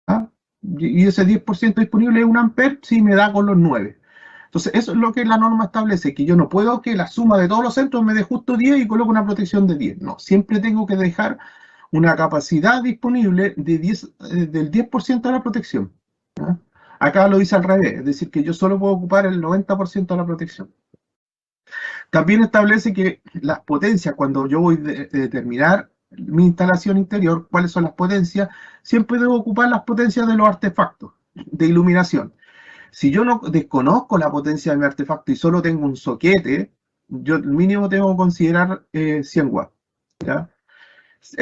¿Ah? Y ese 10% disponible es 1 amper, sí me da con los 9. Entonces, eso es lo que la norma establece, que yo no puedo que la suma de todos los centros me dé justo 10 y coloque una protección de 10. No, siempre tengo que dejar una capacidad disponible de 10, del 10% de la protección. ¿Ya? Acá lo dice al revés, es decir, que yo solo puedo ocupar el 90% de la protección. También establece que las potencias, cuando yo voy a determinar mi instalación interior, cuáles son las potencias, siempre debo ocupar las potencias de los artefactos de iluminación. Si yo no desconozco la potencia de mi artefacto y solo tengo un soquete, yo mínimo tengo que considerar 100 watts. ¿Ya?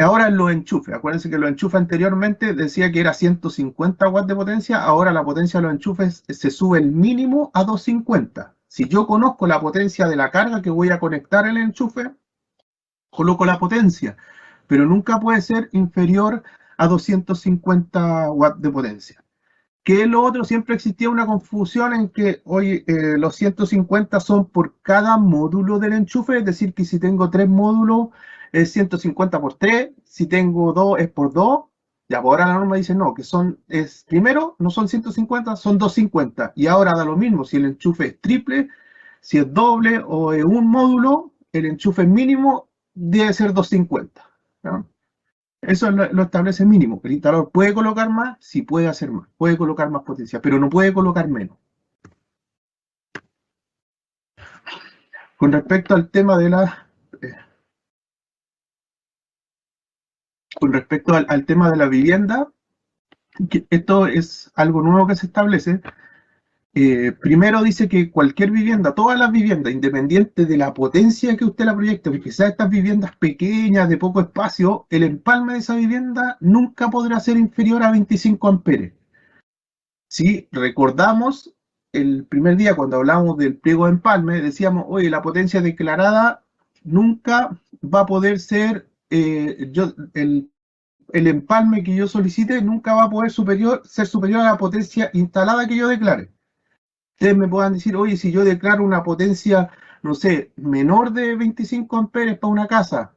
Ahora en los enchufes, acuérdense que los enchufes anteriormente decía que era 150 watts de potencia, ahora la potencia de los enchufes se sube el mínimo a 250. Si yo conozco la potencia de la carga que voy a conectar el enchufe, coloco la potencia, pero nunca puede ser inferior a 250 watts de potencia. Que lo otro, siempre existía una confusión en que hoy los 150 son por cada módulo del enchufe, es decir, que si tengo 3 módulos es 150 por 3, si tengo 2 es por 2. Ya, por ahora la norma dice no, que primero no son 150, son 250. Y ahora da lo mismo, si el enchufe es triple, si es doble o es un módulo, el enchufe mínimo debe ser 250. ¿No? Eso lo establece mínimo. El instalador puede colocar más, sí puede hacer más, puede colocar más potencia, pero no puede colocar menos. Con respecto al tema de la, eh, con respecto al tema de la vivienda, esto es algo nuevo que se establece. Primero dice que cualquier vivienda, todas las viviendas, independiente de la potencia que usted la proyecte, porque sea estas viviendas pequeñas, de poco espacio, el empalme de esa vivienda nunca podrá ser inferior a 25 amperes. Si recordamos el primer día cuando hablábamos del pliego de empalme, decíamos, oye, la potencia declarada nunca va a poder ser, el empalme que yo solicite nunca va a poder ser superior a la potencia instalada que yo declare. Ustedes me puedan decir, oye, si yo declaro una potencia, no sé, menor de 25 amperes para una casa,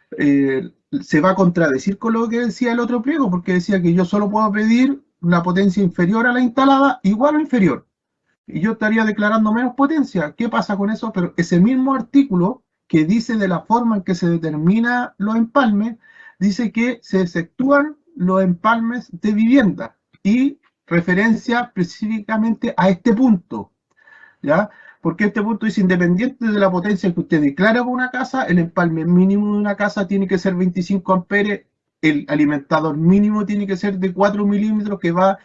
se va a contradecir con lo que decía el otro pliego, porque decía que yo solo puedo pedir una potencia inferior a la instalada, igual o inferior. Y yo estaría declarando menos potencia. ¿Qué pasa con eso? Pero ese mismo artículo que dice de la forma en que se determina los empalmes, dice que se efectúan los empalmes de vivienda y referencia específicamente a este punto, ¿ya? Porque este punto dice, independiente de la potencia que usted declara por una casa, el empalme mínimo de una casa tiene que ser 25 amperes, el alimentador mínimo tiene que ser de 4 milímetros que va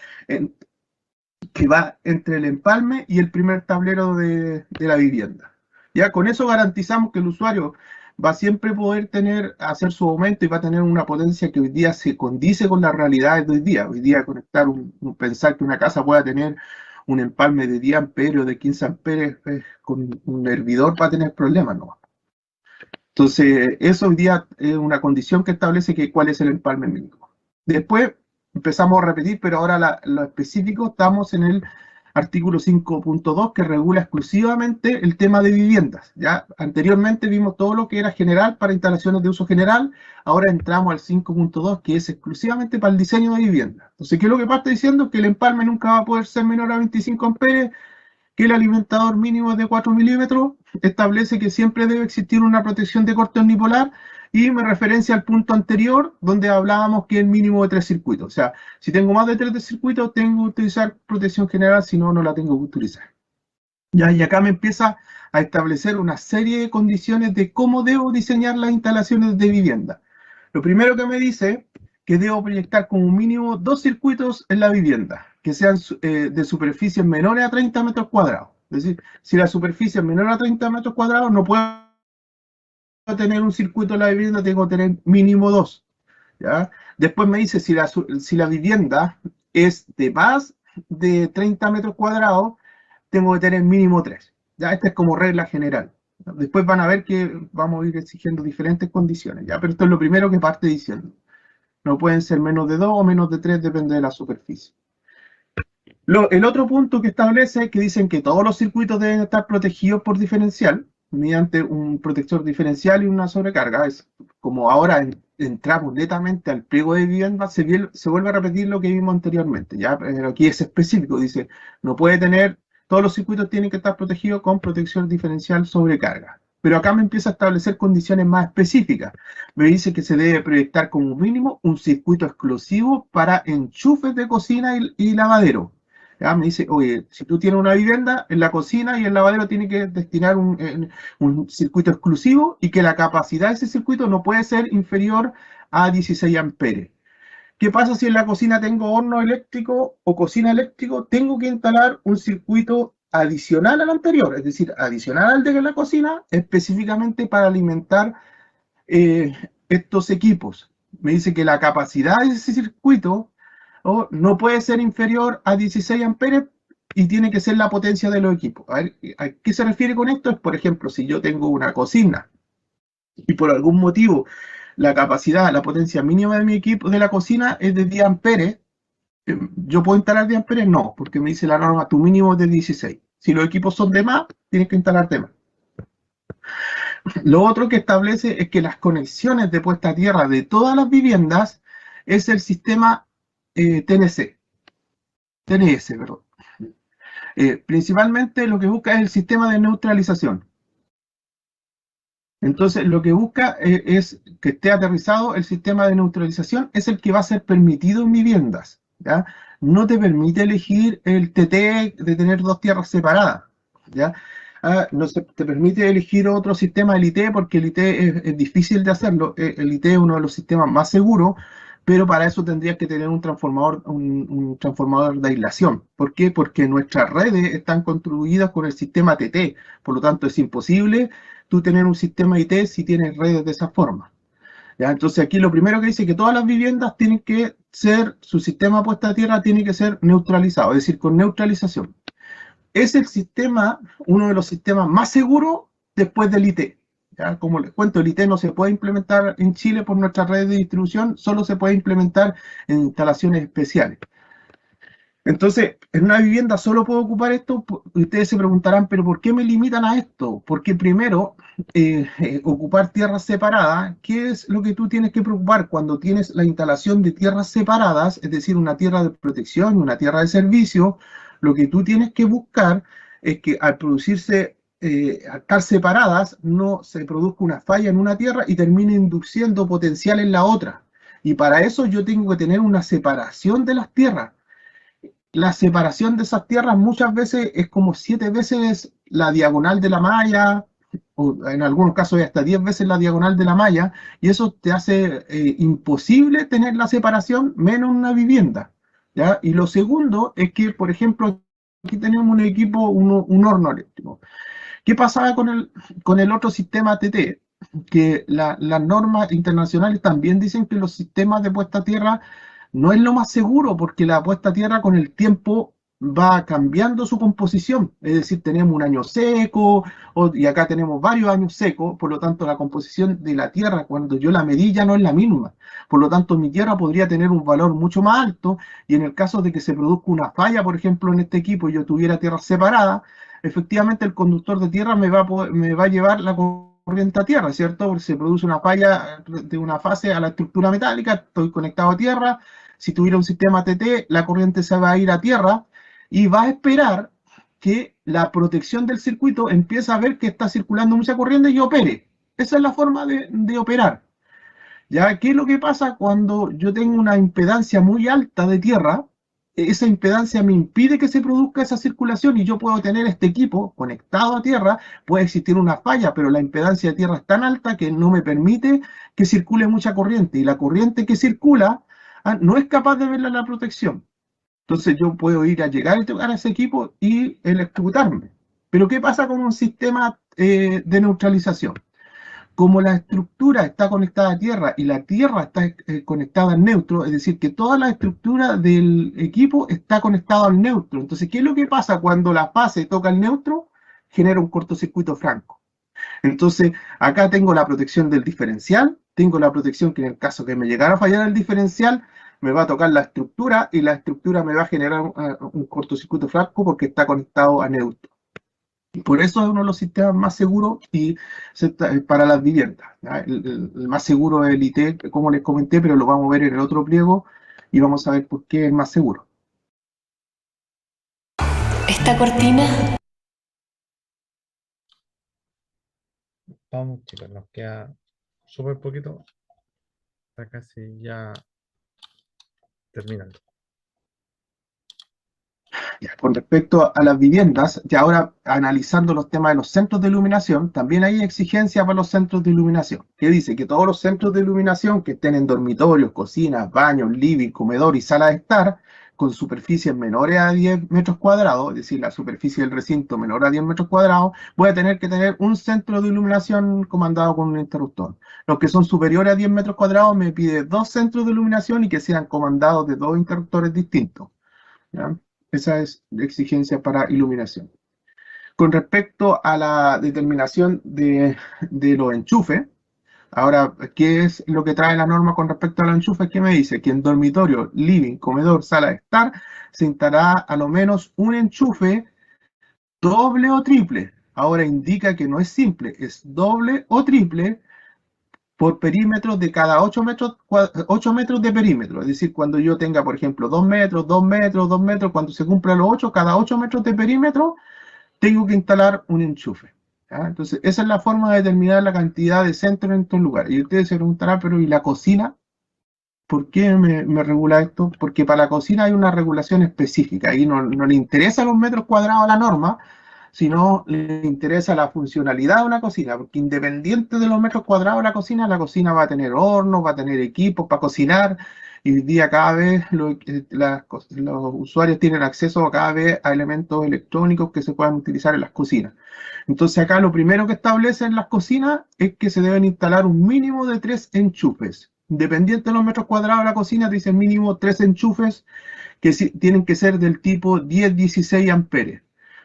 entre el empalme y el primer tablero de la vivienda. Ya con eso garantizamos que el usuario va a siempre poder hacer su aumento y va a tener una potencia que hoy día se condice con las realidades de hoy día. Hoy día conectar pensar que una casa pueda tener un empalme de 10 amperes o de 15 amperes con un hervidor va a tener problemas, ¿no? Entonces, eso hoy día es una condición que establece cuál es el empalme mínimo. Después empezamos a repetir, pero ahora lo específico estamos en el artículo 5.2 que regula exclusivamente el tema de viviendas. ¿Ya? Anteriormente vimos todo lo que era general para instalaciones de uso general, ahora entramos al 5.2 que es exclusivamente para el diseño de viviendas. Entonces, ¿qué es lo que parte diciendo? Que el empalme nunca va a poder ser menor a 25 amperes, que el alimentador mínimo es de 4 milímetros, establece que siempre debe existir una protección de corte omnipolar y me referencia al punto anterior donde hablábamos que el mínimo de 3 circuitos. O sea, si tengo más de 3 circuitos, tengo que utilizar protección general, si no, no la tengo que utilizar. Ya, y acá me empieza a establecer una serie de condiciones de cómo debo diseñar las instalaciones de vivienda. Lo primero que me dice que debo proyectar como mínimo 2 circuitos en la vivienda, que sean de superficies menores a 30 metros cuadrados. Es decir, si la superficie es menor a 30 metros cuadrados, no puedo tener un circuito en la vivienda, tengo que tener mínimo 2. ¿Ya? Después me dice si la vivienda es de más de 30 metros cuadrados, tengo que tener mínimo 3. ¿Ya? Esta es como regla general. Después van a ver que vamos a ir exigiendo diferentes condiciones, ¿ya? Pero esto es lo primero que parte diciendo. No pueden ser menos de 2 o menos de 3, depende de la superficie. El otro punto que establece es que dicen que todos los circuitos deben estar protegidos por diferencial, mediante un protector diferencial y una sobrecarga. Es como ahora entramos netamente al pliego de vivienda, se vuelve a repetir lo que vimos anteriormente, ¿ya? Pero aquí es específico, dice, no puede tener, todos los circuitos tienen que estar protegidos con protección diferencial sobrecarga. Pero acá me empieza a establecer condiciones más específicas. Me dice que se debe proyectar como mínimo un circuito exclusivo para enchufes de cocina y lavadero. ¿Ya? Me dice, oye, si tú tienes una vivienda, en la cocina y el lavadero tiene que destinar un circuito exclusivo y que la capacidad de ese circuito no puede ser inferior a 16 amperes. ¿Qué pasa si en la cocina tengo horno eléctrico o cocina eléctrico? Tengo que instalar un circuito adicional al anterior, es decir, adicional al de la cocina, específicamente para alimentar estos equipos. Me dice que la capacidad de ese circuito no puede ser inferior a 16 amperes y tiene que ser la potencia de los equipos. A ver, ¿a qué se refiere con esto? Es, por ejemplo, si yo tengo una cocina y por algún motivo la capacidad, la potencia mínima de mi equipo de la cocina es de 10 amperes, ¿yo puedo instalar 10 amperes? No, porque me dice la norma, tu mínimo es de 16. Si los equipos son de más, tienes que instalar de más. Lo otro que establece es que las conexiones de puesta a tierra de todas las viviendas es el sistema TNS, perdón. Principalmente lo que busca es el sistema de neutralización. Entonces, lo que busca es que esté aterrizado el sistema de neutralización, es el que va a ser permitido en viviendas. ¿Ya? No te permite elegir el TT de tener 2 tierras separadas. ¿Ya? No te permite elegir otro sistema del IT porque el IT es difícil de hacerlo. El IT es uno de los sistemas más seguros, pero para eso tendrías que tener un transformador de aislación. ¿Por qué? Porque nuestras redes están construidas con el sistema TT, por lo tanto es imposible tú tener un sistema IT si tienes redes de esa forma. ¿Ya? Entonces aquí lo primero que dice que todas las viviendas tienen que ser, su sistema puesta a tierra tiene que ser neutralizado, es decir, con neutralización. Es el sistema, uno de los sistemas más seguros después del IT. ¿Ya? Como les cuento, el IT no se puede implementar en Chile por nuestra red de distribución, solo se puede implementar en instalaciones especiales. Entonces, en una vivienda solo puedo ocupar esto. Ustedes se preguntarán, ¿pero por qué me limitan a esto? Porque primero, ocupar tierras separadas, ¿qué es lo que tú tienes que preocupar cuando tienes la instalación de tierras separadas? Es decir, una tierra de protección y una tierra de servicio. Lo que tú tienes que buscar es que al producirse, al estar separadas, no se produzca una falla en una tierra y termine induciendo potencial en la otra. Y para eso yo tengo que tener una separación de las tierras. la separación de esas tierras muchas veces es como 7 veces la diagonal de la malla, o en algunos casos hasta 10 veces la diagonal de la malla, y eso te hace imposible tener la separación menos una vivienda. ¿Ya? Y lo segundo es que, por ejemplo, aquí tenemos un equipo, un horno eléctrico. ¿Qué pasaba con el otro sistema TT? Que las normas internacionales también dicen que los sistemas de puesta a tierra no es lo más seguro, porque la puesta a tierra con el tiempo va cambiando su composición. Es decir, tenemos un año seco, y acá tenemos varios años secos, por lo tanto la composición de la tierra, cuando yo la medí, ya no es la misma. Por lo tanto, mi tierra podría tener un valor mucho más alto, y en el caso de que se produzca una falla, por ejemplo, en este equipo, y yo tuviera tierras separadas, efectivamente el conductor de tierra me va a llevar la corriente a tierra, ¿cierto? Porque se produce una falla de una fase a la estructura metálica, estoy conectado a tierra. Si tuviera un sistema TT, la corriente se va a ir a tierra y va a esperar que la protección del circuito empiece a ver que está circulando mucha corriente y opere. Esa es la forma de operar. ¿Ya? ¿Qué es lo que pasa cuando yo tengo una impedancia muy alta de tierra? Esa impedancia me impide que se produzca esa circulación y yo puedo tener este equipo conectado a tierra, puede existir una falla, pero la impedancia de tierra es tan alta que no me permite que circule mucha corriente y la corriente que circula no es capaz de verla la protección. Entonces yo puedo ir a llegar y tocar a ese equipo y electrocutarme. Pero ¿qué pasa con un sistema de neutralización? Como la estructura está conectada a tierra y la tierra está conectada al neutro, es decir, que toda la estructura del equipo está conectada al neutro. Entonces, ¿qué es lo que pasa cuando la fase toca el neutro? Genera un cortocircuito franco. Entonces, acá tengo la protección del diferencial, tengo la protección que en el caso que me llegara a fallar el diferencial, me va a tocar la estructura y la estructura me va a generar un cortocircuito franco porque está conectado a neutro. Por eso es uno de los sistemas más seguros y para las viviendas. El más seguro es el IT, como les comenté, pero lo vamos a ver en el otro pliego y vamos a ver por qué es más seguro. Esta cortina. Vamos, chicos, nos queda súper poquito. Está casi ya terminando. Con respecto a las viviendas, y ahora analizando los temas de los centros de iluminación, también hay exigencias para los centros de iluminación, que dice que todos los centros de iluminación que estén en dormitorios, cocinas, baños, living, comedor y sala de estar, con superficies menores a 10 metros cuadrados, es decir, la superficie del recinto menor a 10 metros cuadrados, voy a tener que tener un centro de iluminación comandado con un interruptor. Los que son superiores a 10 metros cuadrados me pide 2 centros de iluminación y que sean comandados de 2 interruptores distintos. ¿Ya? Esa es la exigencia para iluminación. Con respecto a la determinación de los enchufes, ahora, ¿qué es lo que trae la norma con respecto a los enchufes? ¿Qué me dice? Que en dormitorio, living, comedor, sala de estar, se instalará a lo menos un enchufe doble o triple. Ahora indica que no es simple, es doble o triple por perímetro de cada 8 metros, 8 metros de perímetro. Es decir, cuando yo tenga, por ejemplo, 2 metros, 2 metros, 2 metros, cuando se cumpla los 8, cada 8 metros de perímetro, tengo que instalar un enchufe. ¿Ya? Entonces, esa es la forma de determinar la cantidad de centros en estos lugares. Y ustedes se preguntarán, pero ¿y la cocina? ¿Por qué me regula esto? Porque para la cocina hay una regulación específica. Ahí no le interesa los metros cuadrados a la norma, sino le interesa la funcionalidad de una cocina, porque independiente de los metros cuadrados de la cocina va a tener hornos, va a tener equipos para cocinar, y hoy día cada vez los usuarios tienen acceso cada vez a elementos electrónicos que se puedan utilizar en las cocinas. Entonces acá lo primero que establecen las cocinas es que se deben instalar un mínimo de 3 enchufes. Independiente de los metros cuadrados de la cocina, dicen mínimo 3 enchufes que tienen que ser del tipo 10-16 amperes.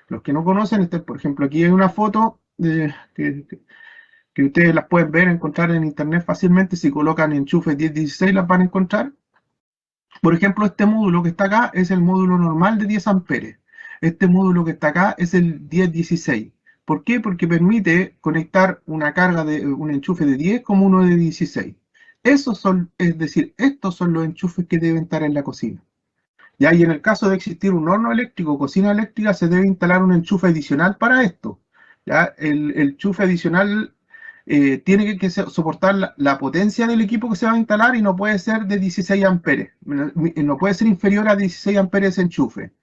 Los que no conocen, por ejemplo, aquí hay una foto que ustedes las pueden ver, encontrar en internet fácilmente. Si colocan enchufes 10-16 las van a encontrar. Por ejemplo, este módulo que está acá es el módulo normal de 10 amperes. Este módulo que está acá es el 10-16. ¿Por qué? Porque permite conectar una carga de un enchufe de 10 como uno de 16. Es decir, estos son los enchufes que deben estar en la cocina. ¿Ya? Y en el caso de existir un horno eléctrico o cocina eléctrica, se debe instalar un enchufe adicional para esto. ¿Ya? El enchufe adicional tiene que soportar la potencia del equipo que se va a instalar y no puede ser de 16 amperes, no puede ser inferior a 16 amperes ese enchufe.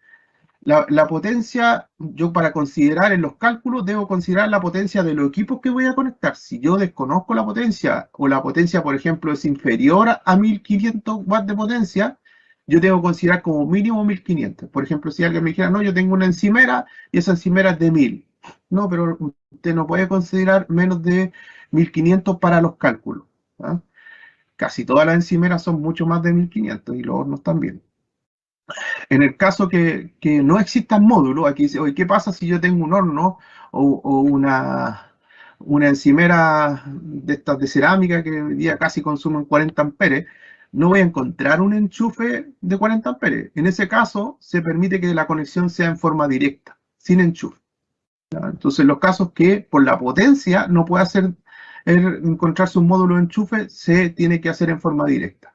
La potencia, yo para considerar en los cálculos, debo considerar la potencia de los equipos que voy a conectar. Si yo desconozco la potencia, o la potencia, por ejemplo, es inferior a 1500 watts de potencia, yo debo considerar como mínimo 1500. Por ejemplo, si alguien me dijera, no, yo tengo una encimera y esa encimera es de 1000. No, pero usted no puede considerar menos de 1500 para los cálculos. ¿Ah? Casi todas las encimeras son mucho más de 1500 y los hornos también. En el caso que no existan módulos, aquí dice, oye, ¿qué pasa si yo tengo un horno o una encimera de estas de cerámica que hoy día casi consumen 40 amperes? No voy a encontrar un enchufe de 40 amperes. En ese caso, se permite que la conexión sea en forma directa, sin enchufe. ¿Ya? Entonces, los casos que por la potencia no puede encontrarse un módulo de enchufe, se tiene que hacer en forma directa.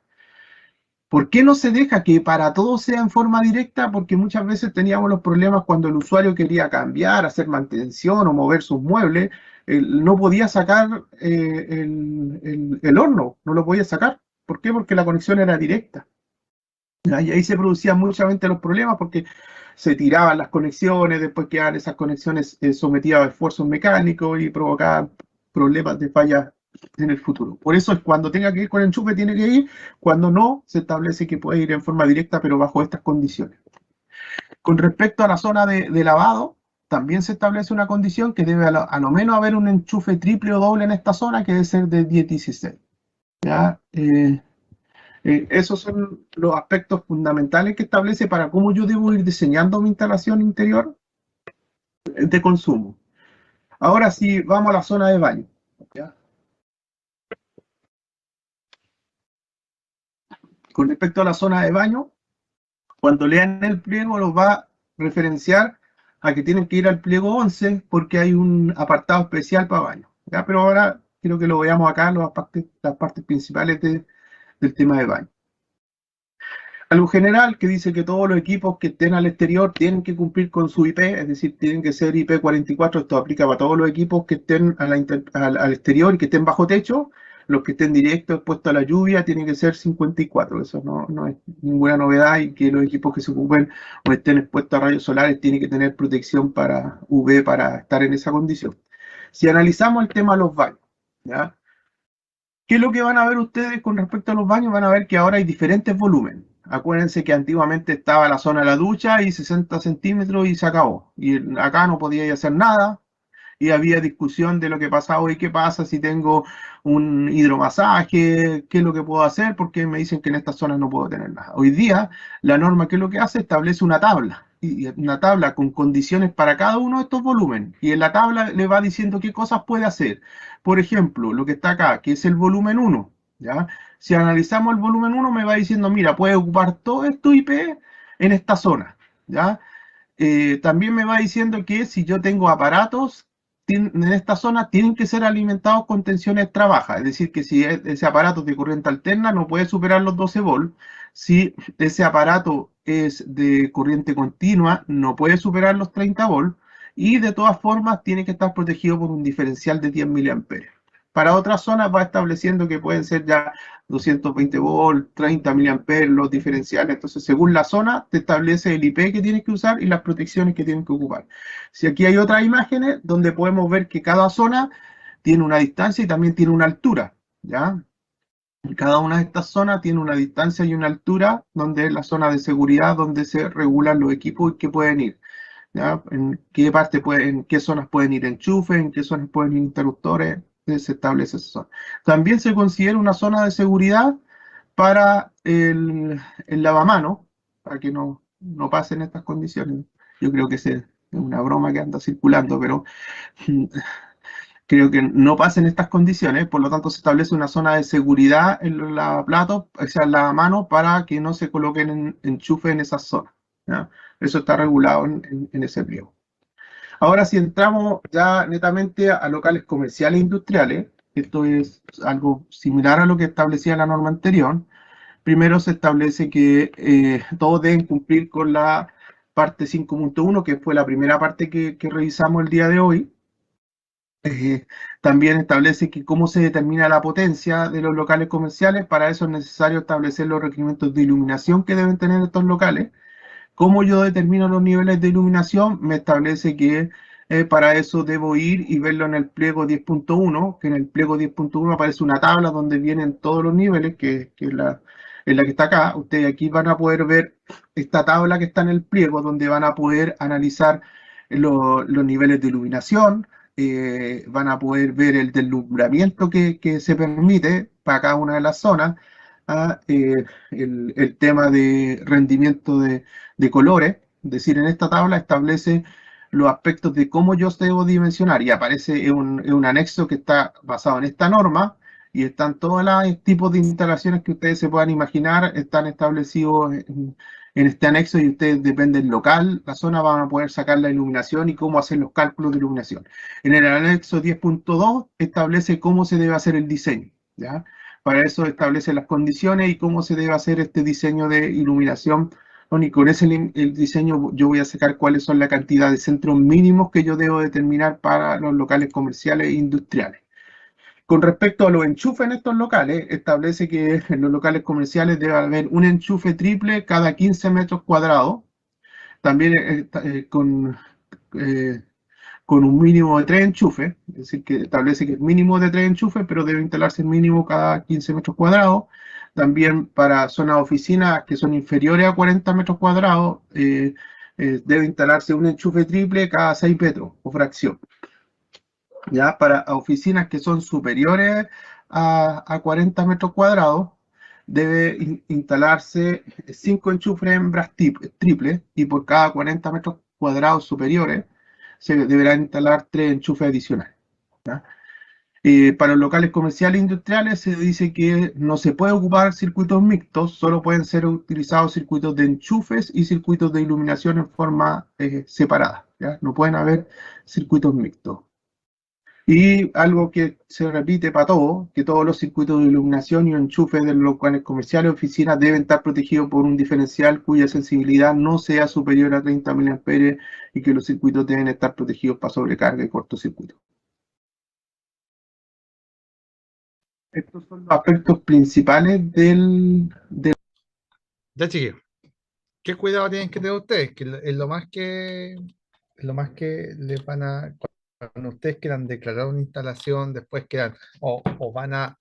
¿Por qué no se deja que para todo sea en forma directa? Porque muchas veces teníamos los problemas cuando el usuario quería cambiar, hacer mantención o mover sus muebles, no podía sacar el horno, no lo podía sacar. ¿Por qué? Porque la conexión era directa. Y ahí se producían muchamente los problemas porque se tiraban las conexiones, después quedaban esas conexiones sometidas a esfuerzos mecánicos y provocaban problemas de fallas en el futuro. Por eso es cuando tenga que ir con enchufe, tiene que ir, cuando no, se establece que puede ir en forma directa, pero bajo estas condiciones. Con respecto a la zona de lavado, también se establece una condición que debe a lo menos haber un enchufe triple o doble en esta zona, que debe ser de 10-16. ¿Ya? Esos son los aspectos fundamentales que establece para cómo yo debo ir diseñando mi instalación interior de consumo. Ahora sí, vamos a la zona de baño. ¿Ya? Con respecto a la zona de baño, cuando lean el pliego los va a referenciar a que tienen que ir al pliego 11 porque hay un apartado especial para baño. ¿Ya? Pero ahora quiero que lo veamos acá, las partes principales del tema de baño. Algo general que dice que todos los equipos que estén al exterior tienen que cumplir con su IP, es decir, tienen que ser IP44. Esto aplica para todos los equipos que estén al exterior y que estén bajo techo. Los que estén directos expuestos a la lluvia tienen que ser 54. Eso no es ninguna novedad, y que los equipos que se ocupen o estén expuestos a rayos solares tienen que tener protección para UV para estar en esa condición. Si analizamos el tema de los baños, ¿ya? ¿Qué es lo que van a ver ustedes con respecto a los baños? Van a ver que ahora hay diferentes volúmenes. Acuérdense que antiguamente estaba la zona de la ducha y 60 centímetros y se acabó. Y acá no podía hacer nada, y había discusión de lo que pasaba hoy, qué pasa si tengo un hidromasaje, qué es lo que puedo hacer, porque me dicen que en estas zonas no puedo tener nada. Hoy día la norma, ¿qué es lo que hace? Establece una tabla, y una tabla con condiciones para cada uno de estos volúmenes, y en la tabla le va diciendo qué cosas puede hacer. Por ejemplo, lo que está acá, que es el volumen 1, ¿ya? Si analizamos el volumen 1, me va diciendo, mira, puede ocupar todo esto IP en esta zona, ¿ya? También me va diciendo que si yo tengo aparatos en esta zona, tienen que ser alimentados con tensión extra baja. Es decir, que si ese aparato es de corriente alterna, no puede superar los 12 volts. Si ese aparato es de corriente continua, no puede superar los 30 volts. Y de todas formas, tiene que estar protegido por un diferencial de 10 miliamperes. Para otras zonas va estableciendo que pueden ser ya 220 volts, 30 miliamperes los diferenciales. Entonces, según la zona, te establece el IP que tienes que usar y las protecciones que tienes que ocupar. Si aquí hay otras imágenes donde podemos ver que cada zona tiene una distancia y también tiene una altura, ¿ya? Cada una de estas zonas tiene una distancia y una altura, donde es la zona de seguridad, donde se regulan los equipos y que pueden ir. ¿Ya? En qué zonas pueden ir enchufes, en qué zonas pueden ir interruptores, se establece esa zona. También se considera una zona de seguridad para el lavamanos, para que no pasen estas condiciones. Yo creo que es una broma que anda circulando, pero creo que no pasen estas condiciones, por lo tanto se establece una zona de seguridad en los lavaplatos, o sea, el lavamanos, para que no se coloquen enchufes en esas zonas. ¿Ya? Eso está regulado en ese pliego. Ahora, si entramos ya netamente a locales comerciales e industriales, esto es algo similar a lo que establecía la norma anterior. Primero se establece que todos deben cumplir con la parte 5.1, que fue la primera parte que revisamos el día de hoy. También establece que cómo se determina la potencia de los locales comerciales. Para eso es necesario establecer los requerimientos de iluminación que deben tener estos locales. ¿Cómo yo determino los niveles de iluminación? Me establece que para eso debo ir y verlo en el pliego 10.1, que en el pliego 10.1 aparece una tabla donde vienen todos los niveles, que es la que está acá. Ustedes aquí van a poder ver esta tabla que está en el pliego, donde van a poder analizar los niveles de iluminación, van a poder ver el deslumbramiento que se permite para cada una de las zonas, el tema de rendimiento de colores. Es decir, en esta tabla establece los aspectos de cómo yo debo dimensionar y aparece un anexo que está basado en esta norma y están todos los tipos de instalaciones que ustedes se puedan imaginar, están establecidos en este anexo y ustedes, depende del local, la zona, van a poder sacar la iluminación y cómo hacer los cálculos de iluminación. En el anexo 10.2 establece cómo se debe hacer el diseño, ¿ya? Para eso establece las condiciones y cómo se debe hacer este diseño de iluminación. Y con ese el diseño yo voy a sacar cuáles son la cantidad de centros mínimos que yo debo determinar para los locales comerciales e industriales. Con respecto a los enchufes en estos locales, establece que en los locales comerciales debe haber un enchufe triple cada 15 metros cuadrados. También eh, con un mínimo de 3 enchufes, es decir, que establece que es mínimo de 3 enchufes, pero debe instalarse el mínimo cada 15 metros cuadrados. También para zonas de oficinas que son inferiores a 40 metros cuadrados, debe instalarse un enchufe triple cada 6 metros o fracción. Ya para oficinas que son superiores a 40 metros cuadrados, debe instalarse 5 enchufes hembras triples y por cada 40 metros cuadrados superiores se deberán instalar 3 enchufes adicionales. ¿Ya? Para los locales comerciales e industriales se dice que no se puede ocupar circuitos mixtos, solo pueden ser utilizados circuitos de enchufes y circuitos de iluminación en forma separada. ¿Ya? No pueden haber circuitos mixtos. Y algo que se repite para todo, que todos los circuitos de iluminación y enchufes de los locales comerciales y oficinas deben estar protegidos por un diferencial cuya sensibilidad no sea superior a 30 mA y que los circuitos deben estar protegidos para sobrecarga y cortocircuito. Estos son los aspectos principales del. Ya, chiquillos, ¿qué cuidado tienen que tener ustedes? Que es lo más que les van a, cuando ustedes quieran declarar una instalación, después quieran, o van a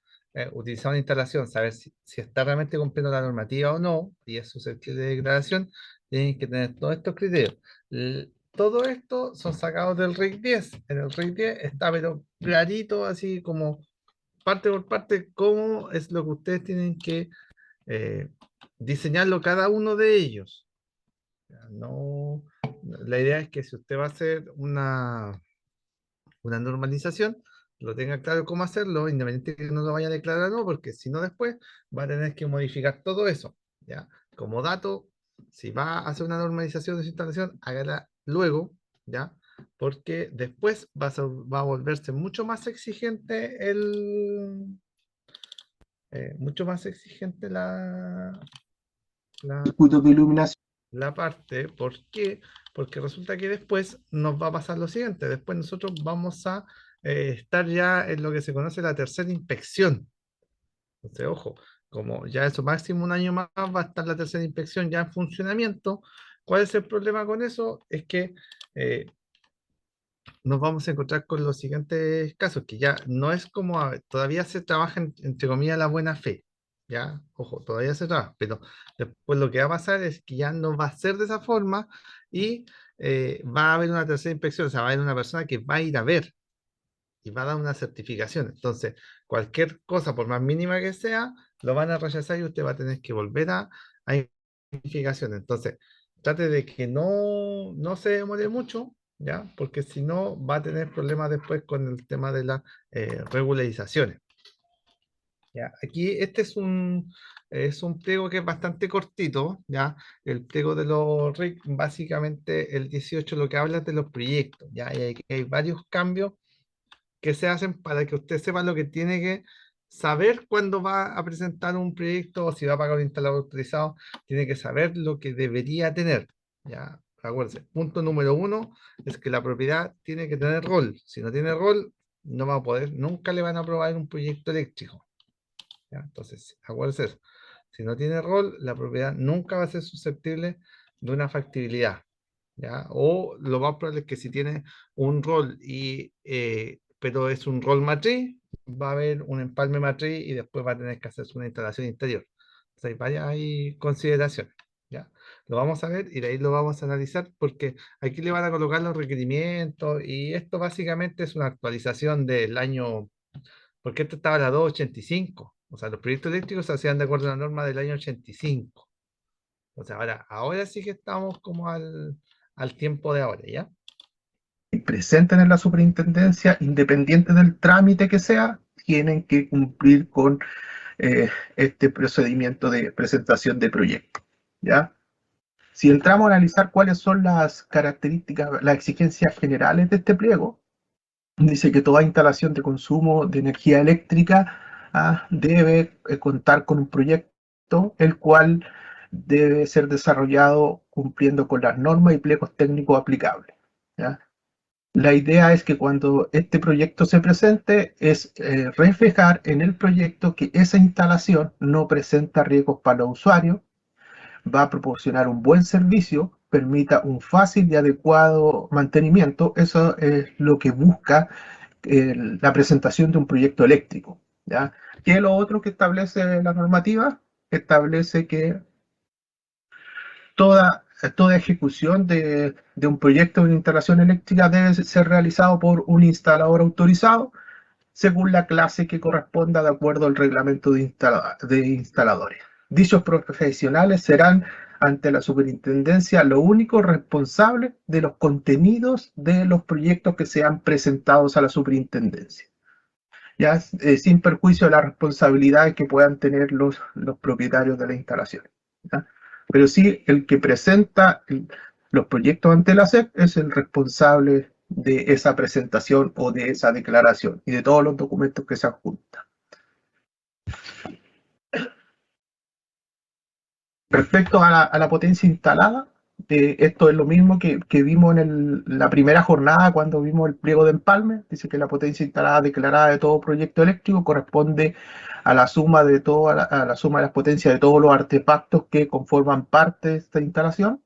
utilizar una instalación, saber si está realmente cumpliendo la normativa o no, y es susceptible de declaración, tienen que tener todos estos criterios. Todo esto son sacados del RIC 10. En el RIC 10 está, pero clarito, así como parte por parte, cómo es lo que ustedes tienen que eh, diseñarlo cada uno de ellos. No, la idea es que si usted va a hacer una normalización, lo tenga claro cómo hacerlo, independiente de que no lo vaya a declarar o no, porque si no después va a tener que modificar todo eso. ¿Ya? Como dato, si va a hacer una normalización de su instalación, hágala luego, ¿ya? Porque después va a volverse mucho más exigente la, Circuitos de iluminación. la parte. ¿Por qué? Porque resulta que después nos va a pasar lo siguiente. Después nosotros vamos a estar ya en lo que se conoce la tercera inspección. Entonces, ojo, como ya eso máximo un año más va a estar la tercera inspección ya en funcionamiento. ¿Cuál es el problema con eso? Es que eh, nos vamos a encontrar con los siguientes casos, que ya no es como, todavía se trabaja entre comillas la buena fe, ya, ojo, todavía se trabaja, pero después lo que va a pasar es que ya no va a ser de esa forma y va a haber una tercera inspección, o sea, va a haber una persona que va a ir a ver y va a dar una certificación. Entonces, cualquier cosa, por más mínima que sea, lo van a rechazar y usted va a tener que volver a identificación. Entonces, trate de que no se demore mucho, ¿ya? Porque si no, va a tener problemas después con el tema de las regularizaciones. ¿Ya? Aquí este es un pliego que es bastante cortito, ¿ya? El pliego de los RIC, básicamente el 18 lo que habla es de los proyectos, ¿ya? Y hay varios cambios que se hacen para que usted sepa lo que tiene que saber cuando va a presentar un proyecto o si va a pagar un instalador autorizado, tiene que saber lo que debería tener. Ya, acuérdense, punto número 1 es que la propiedad tiene que tener rol. Si no tiene rol, no va a poder, nunca le van a aprobar un proyecto eléctrico. ¿Ya? Entonces, acuérdense eso. Si no tiene rol, la propiedad nunca va a ser susceptible de una factibilidad. ¿Ya? O lo más probable es que si tiene un rol pero es un rol matriz, va a haber un empalme matriz y después va a tener que hacerse una instalación interior. Entonces, hay consideraciones. ¿Ya? Lo vamos a ver y de ahí lo vamos a analizar porque aquí le van a colocar los requerimientos y esto básicamente es una actualización del año, porque esto estaba en la 285. O sea, los proyectos eléctricos se hacían de acuerdo a la norma del año 85. O sea, ahora sí que estamos como al tiempo de ahora, ¿ya? Presenten en la superintendencia, independiente del trámite que sea, tienen que cumplir con este procedimiento de presentación de proyecto. ¿Ya? Si entramos a analizar cuáles son las características, las exigencias generales de este pliego, dice que toda instalación de consumo de energía eléctrica debe contar con un proyecto, el cual debe ser desarrollado cumpliendo con las normas y pliegos técnicos aplicables. ¿Ya? La idea es que cuando este proyecto se presente, es reflejar en el proyecto que esa instalación no presenta riesgos para los usuarios, va a proporcionar un buen servicio, permita un fácil y adecuado mantenimiento. Eso es lo que busca la presentación de un proyecto eléctrico. ¿Ya? ¿Qué es lo otro que establece la normativa? Establece que toda ejecución de un proyecto de instalación eléctrica debe ser realizado por un instalador autorizado según la clase que corresponda de acuerdo al reglamento de instaladores. Dichos profesionales serán ante la superintendencia los únicos responsables de los contenidos de los proyectos que sean presentados a la superintendencia, ya sin perjuicio de la responsabilidad que puedan tener los propietarios de la instalación. ¿Ya? Pero sí, el que presenta los proyectos ante la SEC es el responsable de esa presentación o de esa declaración y de todos los documentos que se adjuntan. Respecto a la potencia instalada, esto es lo mismo que vimos en la primera jornada cuando vimos el pliego de empalme. Dice que la potencia instalada declarada de todo proyecto eléctrico corresponde a la suma de la suma de las potencias de todos los artefactos que conforman parte de esta instalación.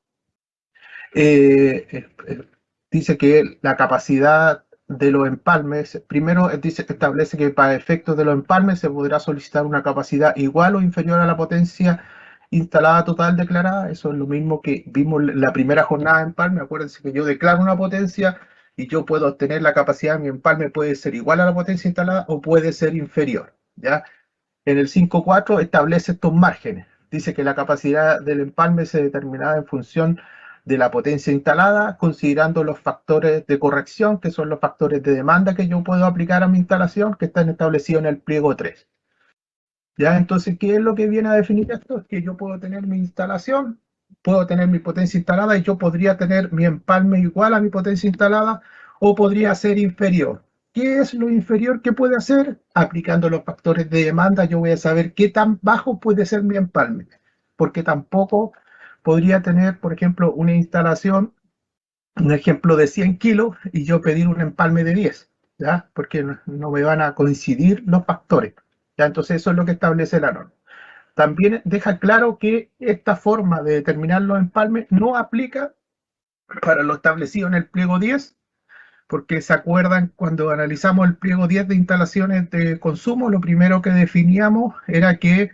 Dice que la capacidad de los empalmes, primero establece que para efectos de los empalmes se podrá solicitar una capacidad igual o inferior a la potencia instalada total declarada. Eso es lo mismo que vimos en la primera jornada de empalme. Acuérdense que yo declaro una potencia y yo puedo obtener la capacidad, mi empalme puede ser igual a la potencia instalada o puede ser inferior. ¿Ya? En el 5.4 establece estos márgenes. Dice que la capacidad del empalme se determinará en función de la potencia instalada, considerando los factores de corrección, que son los factores de demanda que yo puedo aplicar a mi instalación, que están establecidos en el pliego 3. ¿Ya? Entonces, ¿qué es lo que viene a definir esto? Es que yo puedo tener mi instalación, puedo tener mi potencia instalada y yo podría tener mi empalme igual a mi potencia instalada o podría ser inferior. ¿Qué es lo inferior que puede hacer? Aplicando los factores de demanda, yo voy a saber qué tan bajo puede ser mi empalme, porque tampoco podría tener, por ejemplo, una instalación, un ejemplo de 100 kilos y yo pedir un empalme de 10, ¿ya? Porque no me van a coincidir los factores. ¿Ya? Entonces eso es lo que establece la norma. También deja claro que esta forma de determinar los empalmes no aplica para lo establecido en el pliego 10, porque se acuerdan cuando analizamos el pliego 10 de instalaciones de consumo, lo primero que definíamos era que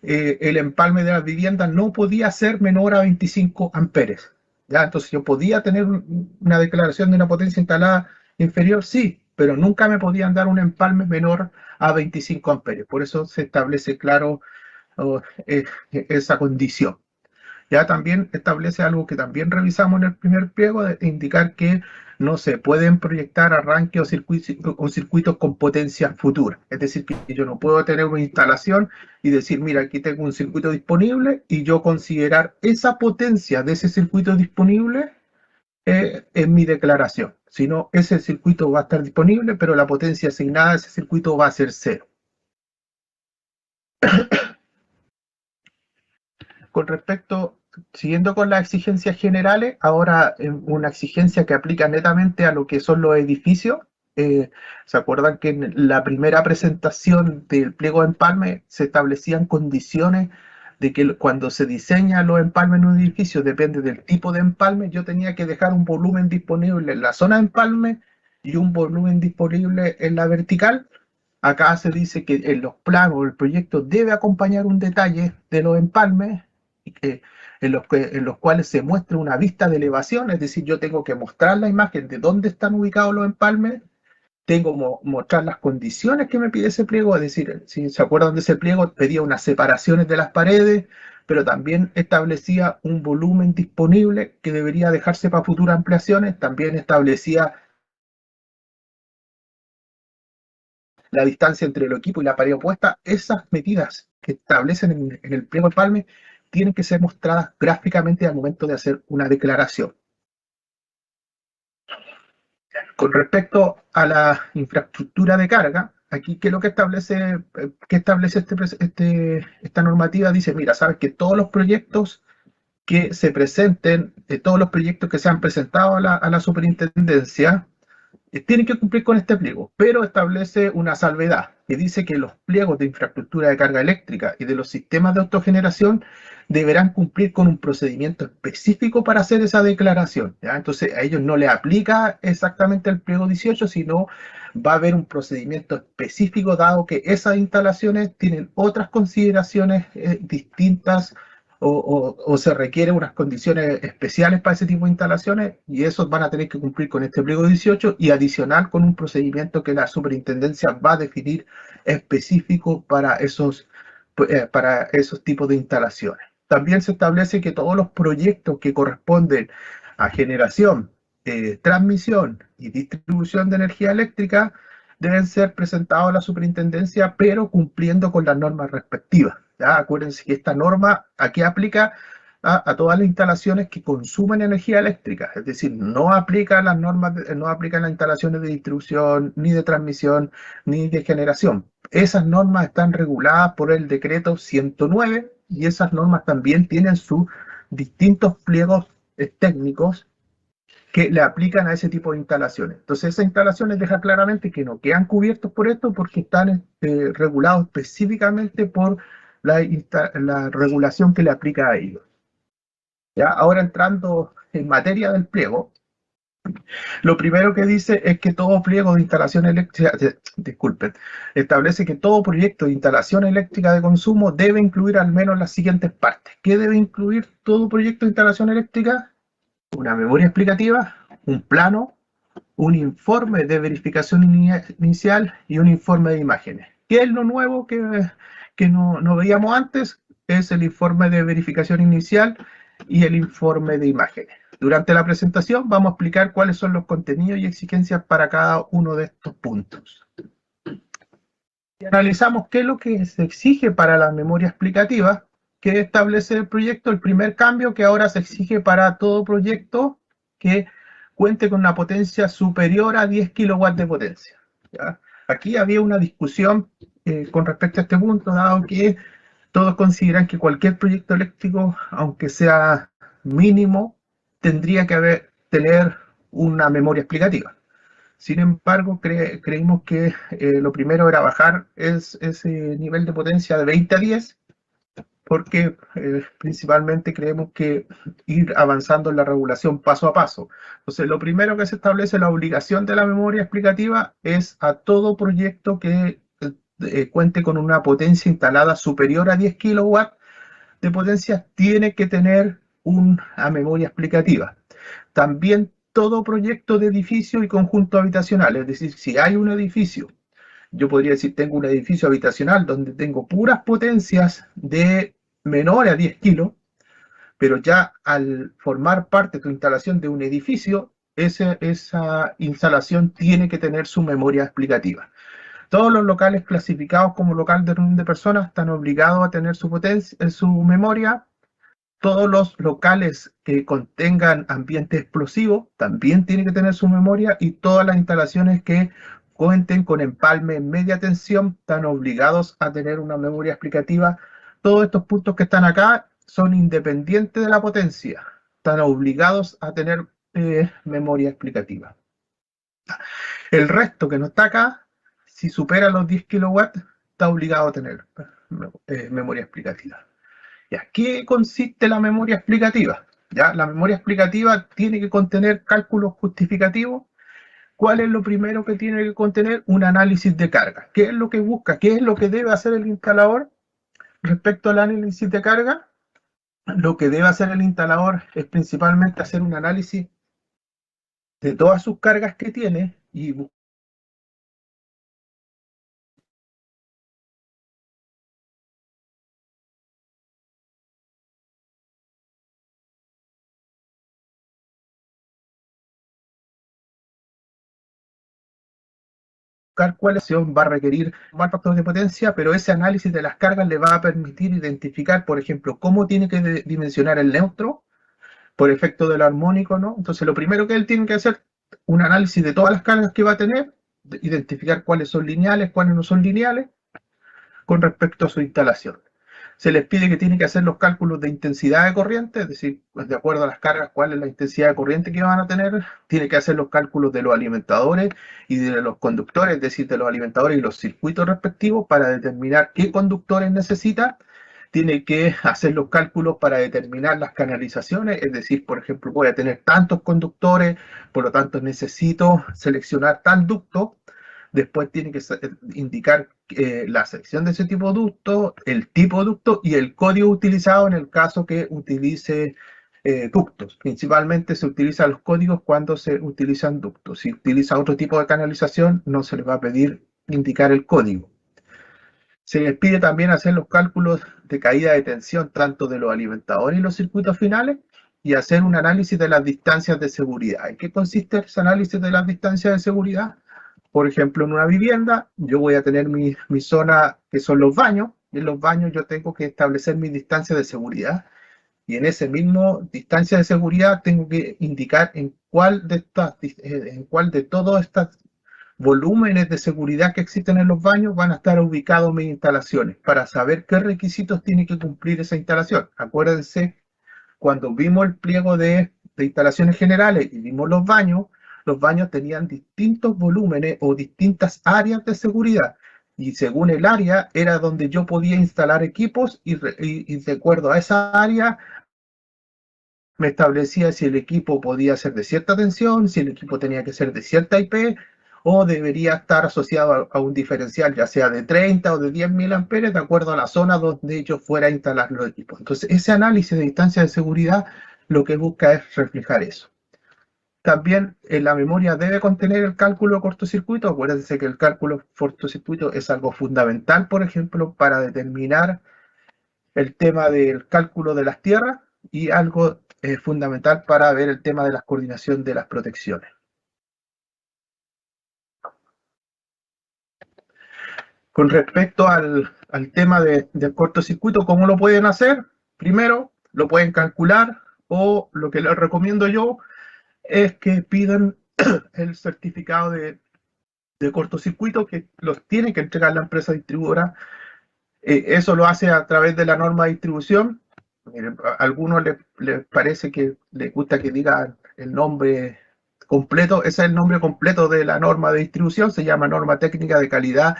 el empalme de las viviendas no podía ser menor a 25 amperes. ¿Ya? Entonces yo podía tener una declaración de una potencia instalada inferior, sí, pero nunca me podían dar un empalme menor a 25 amperes. Por eso se establece claro esa condición. Ya también establece algo que también revisamos en el primer pliego, de indicar que no se pueden proyectar arranques o circuitos con potencia futura. Es decir, que yo no puedo tener una instalación y decir, mira, aquí tengo un circuito disponible y yo considerar esa potencia de ese circuito disponible en mi declaración. Si no, ese circuito va a estar disponible, pero la potencia asignada a ese circuito va a ser cero. Con respecto, siguiendo con las exigencias generales, ahora una exigencia que aplica netamente a lo que son los edificios, ¿se acuerdan que en la primera presentación del pliego de empalme se establecían condiciones de que cuando se diseña los empalmes en un edificio, depende del tipo de empalme, yo tenía que dejar un volumen disponible en la zona de empalme y un volumen disponible en la vertical? Acá se dice que en los planos el proyecto debe acompañar un detalle de los empalmes en los cuales se muestra una vista de elevación, es decir, yo tengo que mostrar la imagen de dónde están ubicados los empalmes, tengo que mostrar las condiciones que me pide ese pliego, es decir, si se acuerdan de ese pliego, pedía unas separaciones de las paredes, pero también establecía un volumen disponible que debería dejarse para futuras ampliaciones, también establecía la distancia entre el equipo y la pared opuesta. Esas medidas que establecen en el pliego empalme tienen que ser mostradas gráficamente al momento de hacer una declaración. Con respecto a la infraestructura de carga, aquí, ¿qué es lo que establece, esta normativa? Dice, mira, sabes que todos los proyectos que se presenten, todos los proyectos que se han presentado a la superintendencia, tienen que cumplir con este pliego, pero establece una salvedad que dice que los pliegos de infraestructura de carga eléctrica y de los sistemas de autogeneración deberán cumplir con un procedimiento específico para hacer esa declaración, ¿ya? Entonces a ellos no les aplica exactamente el pliego 18, sino va a haber un procedimiento específico, dado que esas instalaciones tienen otras consideraciones distintas o se requieren unas condiciones especiales para ese tipo de instalaciones, y esos van a tener que cumplir con este pliego 18 y adicional con un procedimiento que la superintendencia va a definir específico para esos tipos de instalaciones. También se establece que todos los proyectos que corresponden a generación, transmisión y distribución de energía eléctrica deben ser presentados a la superintendencia, pero cumpliendo con las normas respectivas. ¿Ya? Acuérdense que esta norma aquí aplica a todas las instalaciones que consumen energía eléctrica, es decir, no aplica las normas, no aplican las instalaciones de distribución, ni de transmisión, ni de generación. Esas normas están reguladas por el decreto 109 y esas normas también tienen sus distintos pliegos técnicos que le aplican a ese tipo de instalaciones. Entonces, esas instalaciones dejan claramente que no quedan cubiertos por esto porque están regulados específicamente por la regulación que le aplica a ellos. ¿Ya? Ahora entrando en materia del pliego, lo primero que dice es que todo pliego de instalación eléctrica, disculpen, establece que todo proyecto de instalación eléctrica de consumo debe incluir al menos las siguientes partes. ¿Qué debe incluir todo proyecto de instalación eléctrica? Una memoria explicativa, un plano, un informe de verificación inicial y un informe de imágenes. ¿Qué es lo nuevo que no veíamos antes? Es el informe de verificación inicial y el informe de imágenes. Durante la presentación vamos a explicar cuáles son los contenidos y exigencias para cada uno de estos puntos. Y analizamos qué es lo que se exige para la memoria explicativa que establece el proyecto. El primer cambio que ahora se exige para todo proyecto que cuente con una potencia superior a 10 kilowatts de potencia. ¿Ya? Aquí había una discusión con respecto a este punto, dado que todos consideran que cualquier proyecto eléctrico, aunque sea mínimo, tendría que tener una memoria explicativa. Sin embargo, creímos que lo primero era bajar ese nivel de potencia de 20 a 10, porque principalmente creemos que ir avanzando en la regulación paso a paso. Entonces, lo primero que se establece, la obligación de la memoria explicativa, es a todo proyecto que cuente con una potencia instalada superior a 10 kilowatts de potencia, tiene que tener una memoria explicativa. También todo proyecto de edificio y conjunto habitacional, es decir, si hay un edificio, yo podría decir, tengo un edificio habitacional donde tengo puras potencias de menor a 10 kilos, pero ya al formar parte de tu instalación de un edificio, esa instalación tiene que tener su memoria explicativa. Todos los locales clasificados como local de reunión de personas están obligados a tener su memoria. Todos los locales que contengan ambiente explosivo también tienen que tener su memoria, y todas las instalaciones que cuenten con empalme en media tensión están obligados a tener una memoria explicativa. Todos estos puntos que están acá son independientes de la potencia, están obligados a tener memoria explicativa. El resto que no está acá, si supera los 10 kilowatts, está obligado a tener memoria explicativa. ¿Ya? ¿Qué consiste la memoria explicativa? ¿Ya? La memoria explicativa tiene que contener cálculos justificativos. ¿Cuál es lo primero que tiene que contener? Un análisis de carga. ¿Qué es lo que busca? ¿Qué es lo que debe hacer el instalador respecto al análisis de carga? Lo que debe hacer el instalador es principalmente hacer un análisis de todas sus cargas que tiene y buscar cuál acción va a requerir más factores de potencia, pero ese análisis de las cargas le va a permitir identificar, por ejemplo, cómo tiene que dimensionar el neutro por efecto del armónico, ¿no? Entonces, lo primero que él tiene que hacer, un análisis de todas las cargas que va a tener, identificar cuáles son lineales, cuáles no son lineales, con respecto a su instalación. Se les pide que tienen que hacer los cálculos de intensidad de corriente, es decir, pues de acuerdo a las cargas, cuál es la intensidad de corriente que van a tener. Tiene que hacer los cálculos de los alimentadores y de los conductores, es decir, de los alimentadores y los circuitos respectivos para determinar qué conductores necesita. Tiene que hacer los cálculos para determinar las canalizaciones, es decir, por ejemplo, voy a tener tantos conductores, por lo tanto necesito seleccionar tal ducto. Después tiene que indicar la sección de ese tipo de ducto, el tipo de ducto y el código utilizado en el caso que utilice ductos. Principalmente se utilizan los códigos cuando se utilizan ductos. Si utiliza otro tipo de canalización, no se le va a pedir indicar el código. Se les pide también hacer los cálculos de caída de tensión tanto de los alimentadores y los circuitos finales y hacer un análisis de las distancias de seguridad. ¿En qué consiste ese análisis de las distancias de seguridad? Por ejemplo, en una vivienda, yo voy a tener mi zona que son los baños, y en los baños yo tengo que establecer mi distancia de seguridad, y en ese mismo distancia de seguridad tengo que indicar en cuál de todos estos volúmenes de seguridad que existen en los baños van a estar ubicados mis instalaciones, para saber qué requisitos tiene que cumplir esa instalación. Acuérdense, cuando vimos el pliego de instalaciones generales y vimos los baños tenían distintos volúmenes o distintas áreas de seguridad. Y según el área era donde yo podía instalar equipos y de acuerdo a esa área me establecía si el equipo podía ser de cierta tensión, si el equipo tenía que ser de cierta IP o debería estar asociado a un diferencial ya sea de 30 o de 10.000 amperes de acuerdo a la zona donde yo fuera a instalar los equipos. Entonces ese análisis de distancia de seguridad lo que busca es reflejar eso. También la memoria debe contener el cálculo de cortocircuito. Acuérdense que el cálculo de cortocircuito es algo fundamental, por ejemplo, para determinar el tema del cálculo de las tierras y algo fundamental para ver el tema de la coordinación de las protecciones. Con respecto al tema del cortocircuito, ¿cómo lo pueden hacer? Primero, lo pueden calcular o lo que les recomiendo yo es que pidan el certificado de cortocircuito que los tiene que entregar la empresa distribuidora. Eso lo hace a través de la norma de distribución. Miren, a algunos les parece que les gusta que diga el nombre completo. Ese es el nombre completo de la norma de distribución. Se llama Norma Técnica de Calidad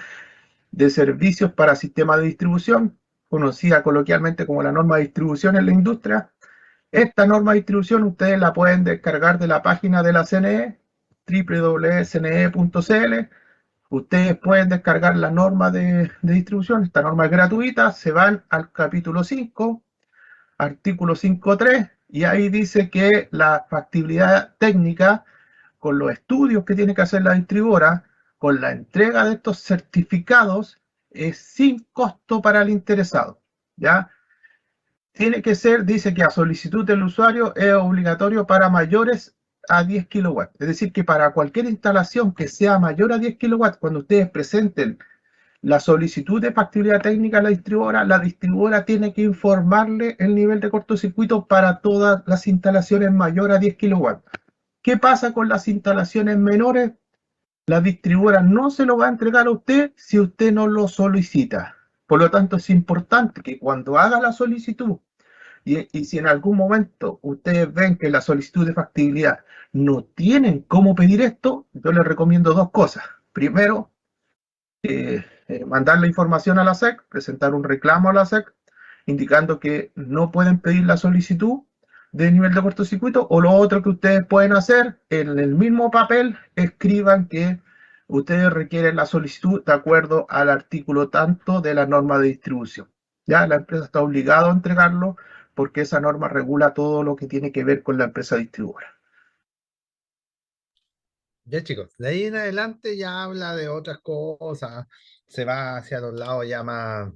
de Servicios para Sistemas de Distribución, conocida coloquialmente como la norma de distribución en la industria. Esta norma de distribución ustedes la pueden descargar de la página de la CNE, www.cne.cl. Ustedes pueden descargar la norma de distribución, esta norma es gratuita, se van al capítulo 5, artículo 5.3, y ahí dice que la factibilidad técnica, con los estudios que tiene que hacer la distribuidora, con la entrega de estos certificados, es sin costo para el interesado, ¿ya? Tiene que ser, dice que a solicitud del usuario es obligatorio para mayores a 10 kilowatts. Es decir, que para cualquier instalación que sea mayor a 10 kilowatts, cuando ustedes presenten la solicitud de factibilidad técnica a la distribuidora tiene que informarle el nivel de cortocircuito para todas las instalaciones mayores a 10 kilowatts. ¿Qué pasa con las instalaciones menores? La distribuidora no se lo va a entregar a usted si usted no lo solicita. Por lo tanto, es importante que cuando haga la solicitud Y si en algún momento ustedes ven que la solicitud de factibilidad no tienen cómo pedir esto, yo les recomiendo dos cosas. Primero, mandar la información a la SEC, presentar un reclamo a la SEC, indicando que no pueden pedir la solicitud de nivel de cortocircuito, o lo otro que ustedes pueden hacer, en el mismo papel escriban que ustedes requieren la solicitud de acuerdo al artículo tanto de la norma de distribución. Ya la empresa está obligada a entregarlo porque esa norma regula todo lo que tiene que ver con la empresa distribuidora. Ya chicos, de ahí en adelante ya habla de otras cosas, se va hacia los lados ya más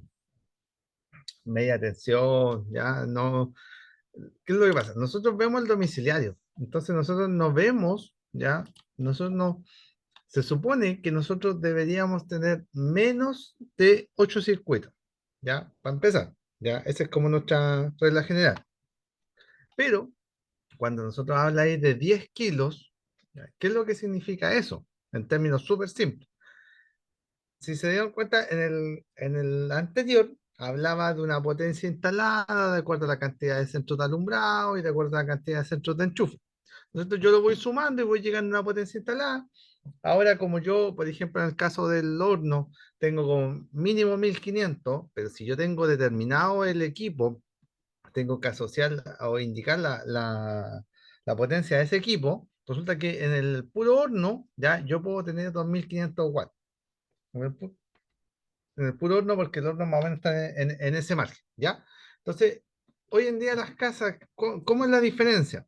media tensión, ya no. ¿Qué es lo que pasa? Nosotros vemos el domiciliario, entonces nosotros no vemos, ya, nosotros no, se supone que nosotros deberíamos tener menos de 8 circuitos, ya, para empezar, ya, esa es como nuestra regla general. Pero cuando nosotros habláis de 10 kilos, ¿ya? ¿Qué es lo que significa eso? En términos súper simples. Si se dieron cuenta, en el anterior hablaba de una potencia instalada de acuerdo a la cantidad de centros de alumbrado y de acuerdo a la cantidad de centros de enchufe. Entonces yo lo voy sumando y voy llegando a una potencia instalada. Ahora, como yo, por ejemplo, en el caso del horno, tengo como mínimo 1500, pero si yo tengo determinado el equipo, tengo que asociar o indicar la potencia de ese equipo, resulta que en el puro horno, ya, yo puedo tener 2500 watts. En el puro horno, porque el horno más o menos está en ese margen, ¿ya? Entonces, hoy en día las casas, ¿cómo es la diferencia?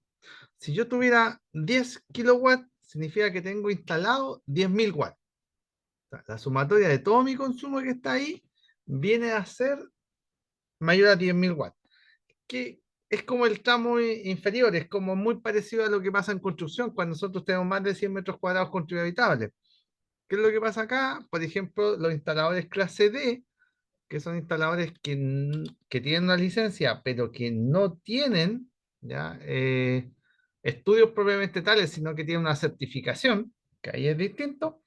Si yo tuviera 10 kilowatts, significa que tengo instalado 10.000 watts. O sea, la sumatoria de todo mi consumo que está ahí viene a ser mayor a 10.000 watts. Que es como el tramo inferior, es como muy parecido a lo que pasa en construcción, cuando nosotros tenemos más de 100 metros cuadrados construidos habitables. ¿Qué es lo que pasa acá? Por ejemplo, los instaladores clase D, que son instaladores que tienen una licencia, pero que no tienen, ¿ya? Estudios propiamente tales, sino que tienen una certificación, que ahí es distinto.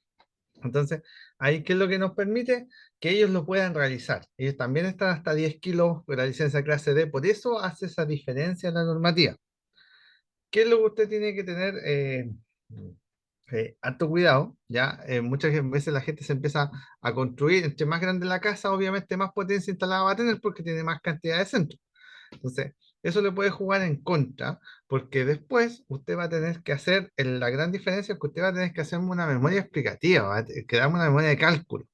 Entonces, ahí, ¿qué es lo que nos permite? Que ellos lo puedan realizar. Ellos también están hasta 10 kilos de la licencia clase D, por eso hace esa diferencia en la normativa. ¿Qué es lo que usted tiene que tener? Harto cuidado, ¿ya? Muchas veces la gente se empieza a construir, entre más grande la casa, obviamente más potencia instalada va a tener porque tiene más cantidad de centros. Entonces, eso le puede jugar en contra, porque después usted va a tener que hacer, la gran diferencia es que usted va a tener que hacerme una memoria explicativa, va a tener que darme una memoria de cálculo.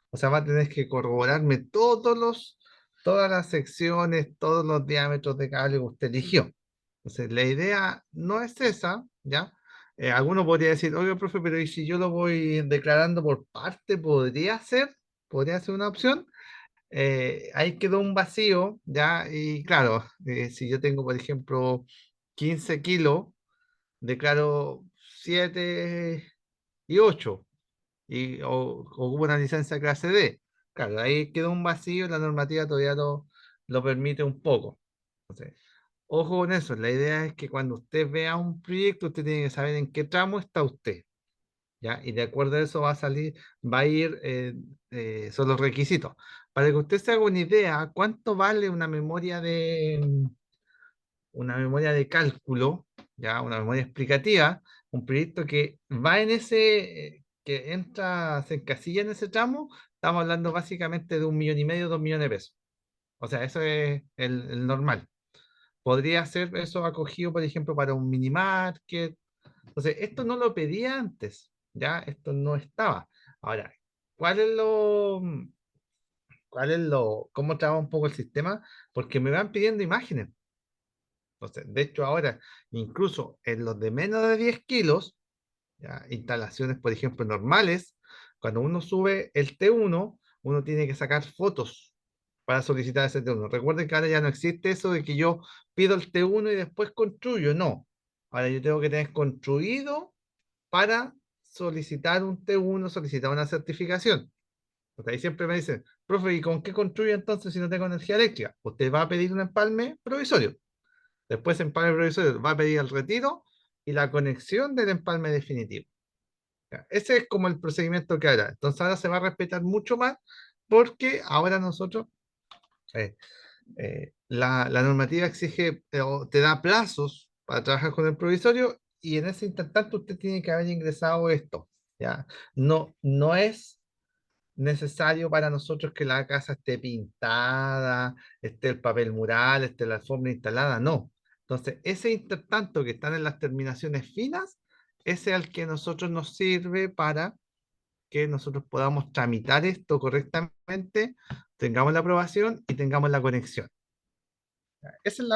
O sea, va a tener que corroborarme todas las secciones, todos los diámetros de cable que usted eligió. Entonces, la idea no es esa, ¿ya? Alguno podría decir, oye, profe, pero ¿y si yo lo voy declarando por parte? Podría ser una opción. Ahí quedó un vacío, ¿ya? Y claro, si yo tengo, por ejemplo, 15 kilos, declaro 7 y 8 o ocupo una licencia clase D. Claro, ahí quedó un vacío y la normativa todavía lo permite un poco. Entonces, ojo con eso, la idea es que cuando usted vea un proyecto, usted tiene que saber en qué tramo está usted. ¿Ya? Y de acuerdo a eso va a ir, son los requisitos. Para que usted se haga una idea, ¿cuánto vale una memoria de cálculo, ya? Una memoria explicativa, un proyecto que va que entra, se encasilla en ese tramo, estamos hablando básicamente de 1,5 millones, 2 millones de pesos. O sea, eso es el normal. Podría ser eso acogido, por ejemplo, para un mini market. Entonces, esto no lo pedía antes, ¿ya? Esto no estaba. Ahora, ¿cuál es lo, cómo trabaja un poco el sistema? Porque me van pidiendo imágenes. Entonces, de hecho, ahora, incluso en los de menos de 10 kilos, ¿ya? Instalaciones, por ejemplo, normales, cuando uno sube el T1, uno tiene que sacar fotos para solicitar ese T1. Recuerden que ahora ya no existe eso de que yo pido el T1 y después construyo, no. Ahora yo tengo que tener construido para solicitar un T1, solicitar una certificación. Porque ahí siempre me dicen, profe, ¿y con qué construyo entonces si no tengo energía eléctrica? Usted va a pedir un empalme provisorio. Después, empalme provisorio va a pedir el retiro y la conexión del empalme definitivo. Ya, ese es como el procedimiento que Entonces ahora se va a respetar mucho más porque ahora nosotros, eh, La normativa exige o te da plazos para trabajar con el provisorio y en ese instante usted tiene que haber ingresado esto, ¿ya? No es necesario para nosotros que la casa esté pintada, esté el papel mural, esté la alfombra instalada, no. Entonces, ese intertanto que están en las terminaciones finas, ese es al que nosotros nos sirve para que nosotros podamos tramitar esto correctamente, tengamos la aprobación y tengamos la conexión. Esa es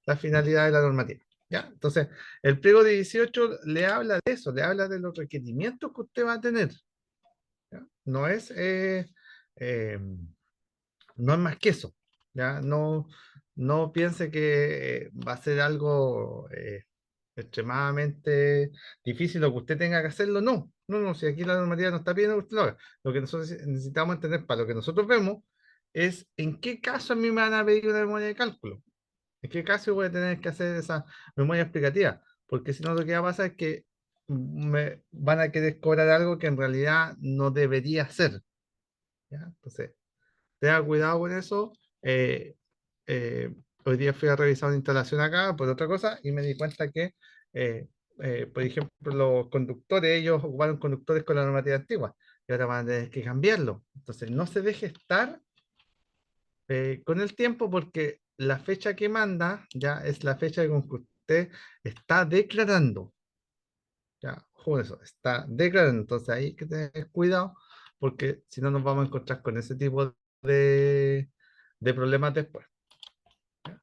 la finalidad de la normativa. ¿Ya? Entonces, el pliego de 18 le habla de eso, le habla de los requerimientos que usted va a tener. ¿Ya? Eh, no es más que eso. ¿Ya? No piense que va a ser algo extremadamente difícil o que usted tenga que hacerlo. No, si aquí la normativa no está pidiendo que usted lo haga. Lo que nosotros necesitamos entender para lo que nosotros vemos es en qué caso a mí me van a pedir una memoria de cálculo. ¿En qué caso voy a tener que hacer esa memoria explicativa? Porque si no, lo que va a pasar es que me van a querer cobrar algo que en realidad no debería ser. ¿Ya? Entonces, tenga cuidado con eso. Eh, eh, Hoy día fui a revisar una instalación acá por otra cosa y me di cuenta que, eh, por ejemplo, los conductores, ellos ocuparon conductores con la normativa antigua y ahora van a tener que cambiarlo. Entonces, no se deje estar con el tiempo porque la fecha que manda ya es la fecha con que usted está declarando. Ya, ojo con eso, está declarando. Entonces ahí hay que tener cuidado porque si no nos vamos a encontrar con ese tipo de problemas después. ¿Ya?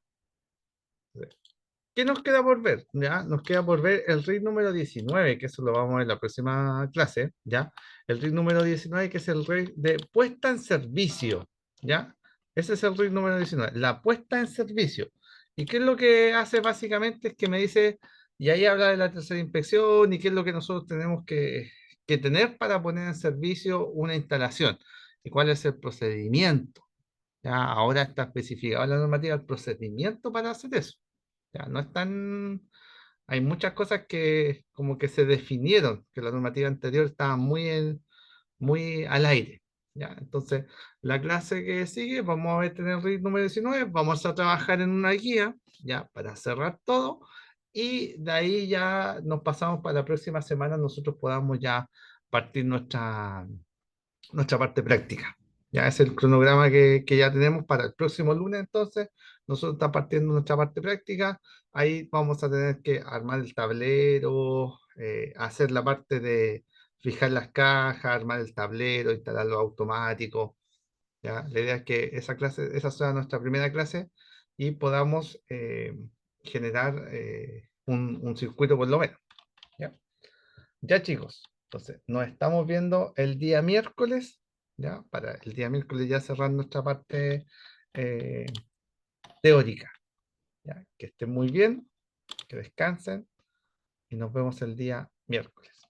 ¿Qué nos queda por ver? ¿Ya? Nos queda por ver el RIC número 19, que eso lo vamos a ver en la próxima clase, ¿ya? El RIC número 19, que es el RIC de puesta en servicio, ¿ya? Ese es el RIC número 19, la puesta en servicio. ¿Y qué es lo que hace básicamente? Es que me dice, y ahí habla de la tercera inspección y qué es lo que nosotros tenemos que tener para poner en servicio una instalación y cuál es el procedimiento. ¿Ya? Ahora está especificado en la normativa el procedimiento para hacer eso. Ya, no están, hay muchas cosas que como que se definieron, que la normativa anterior estaba muy al aire. ¿Ya? Entonces, la clase que sigue, vamos a ver tener el RIT número 19, vamos a trabajar en una guía, ya, para cerrar todo, y de ahí ya nos pasamos para la próxima semana, nosotros podamos ya partir nuestra parte práctica. Ya es el cronograma que ya tenemos para el próximo lunes, entonces nosotros estamos partiendo nuestra parte práctica, ahí vamos a tener que armar el tablero, hacer la parte de fijar las cajas, armar el tablero, instalar los automáticos, ¿ya? La idea es que esa sea nuestra primera clase y podamos generar un circuito por lo menos, ¿ya? Ya chicos, entonces nos estamos viendo el día miércoles, ya, para el día miércoles ya cerrar nuestra parte eh, teórica, ya, que estén muy bien, que descansen y nos vemos el día miércoles.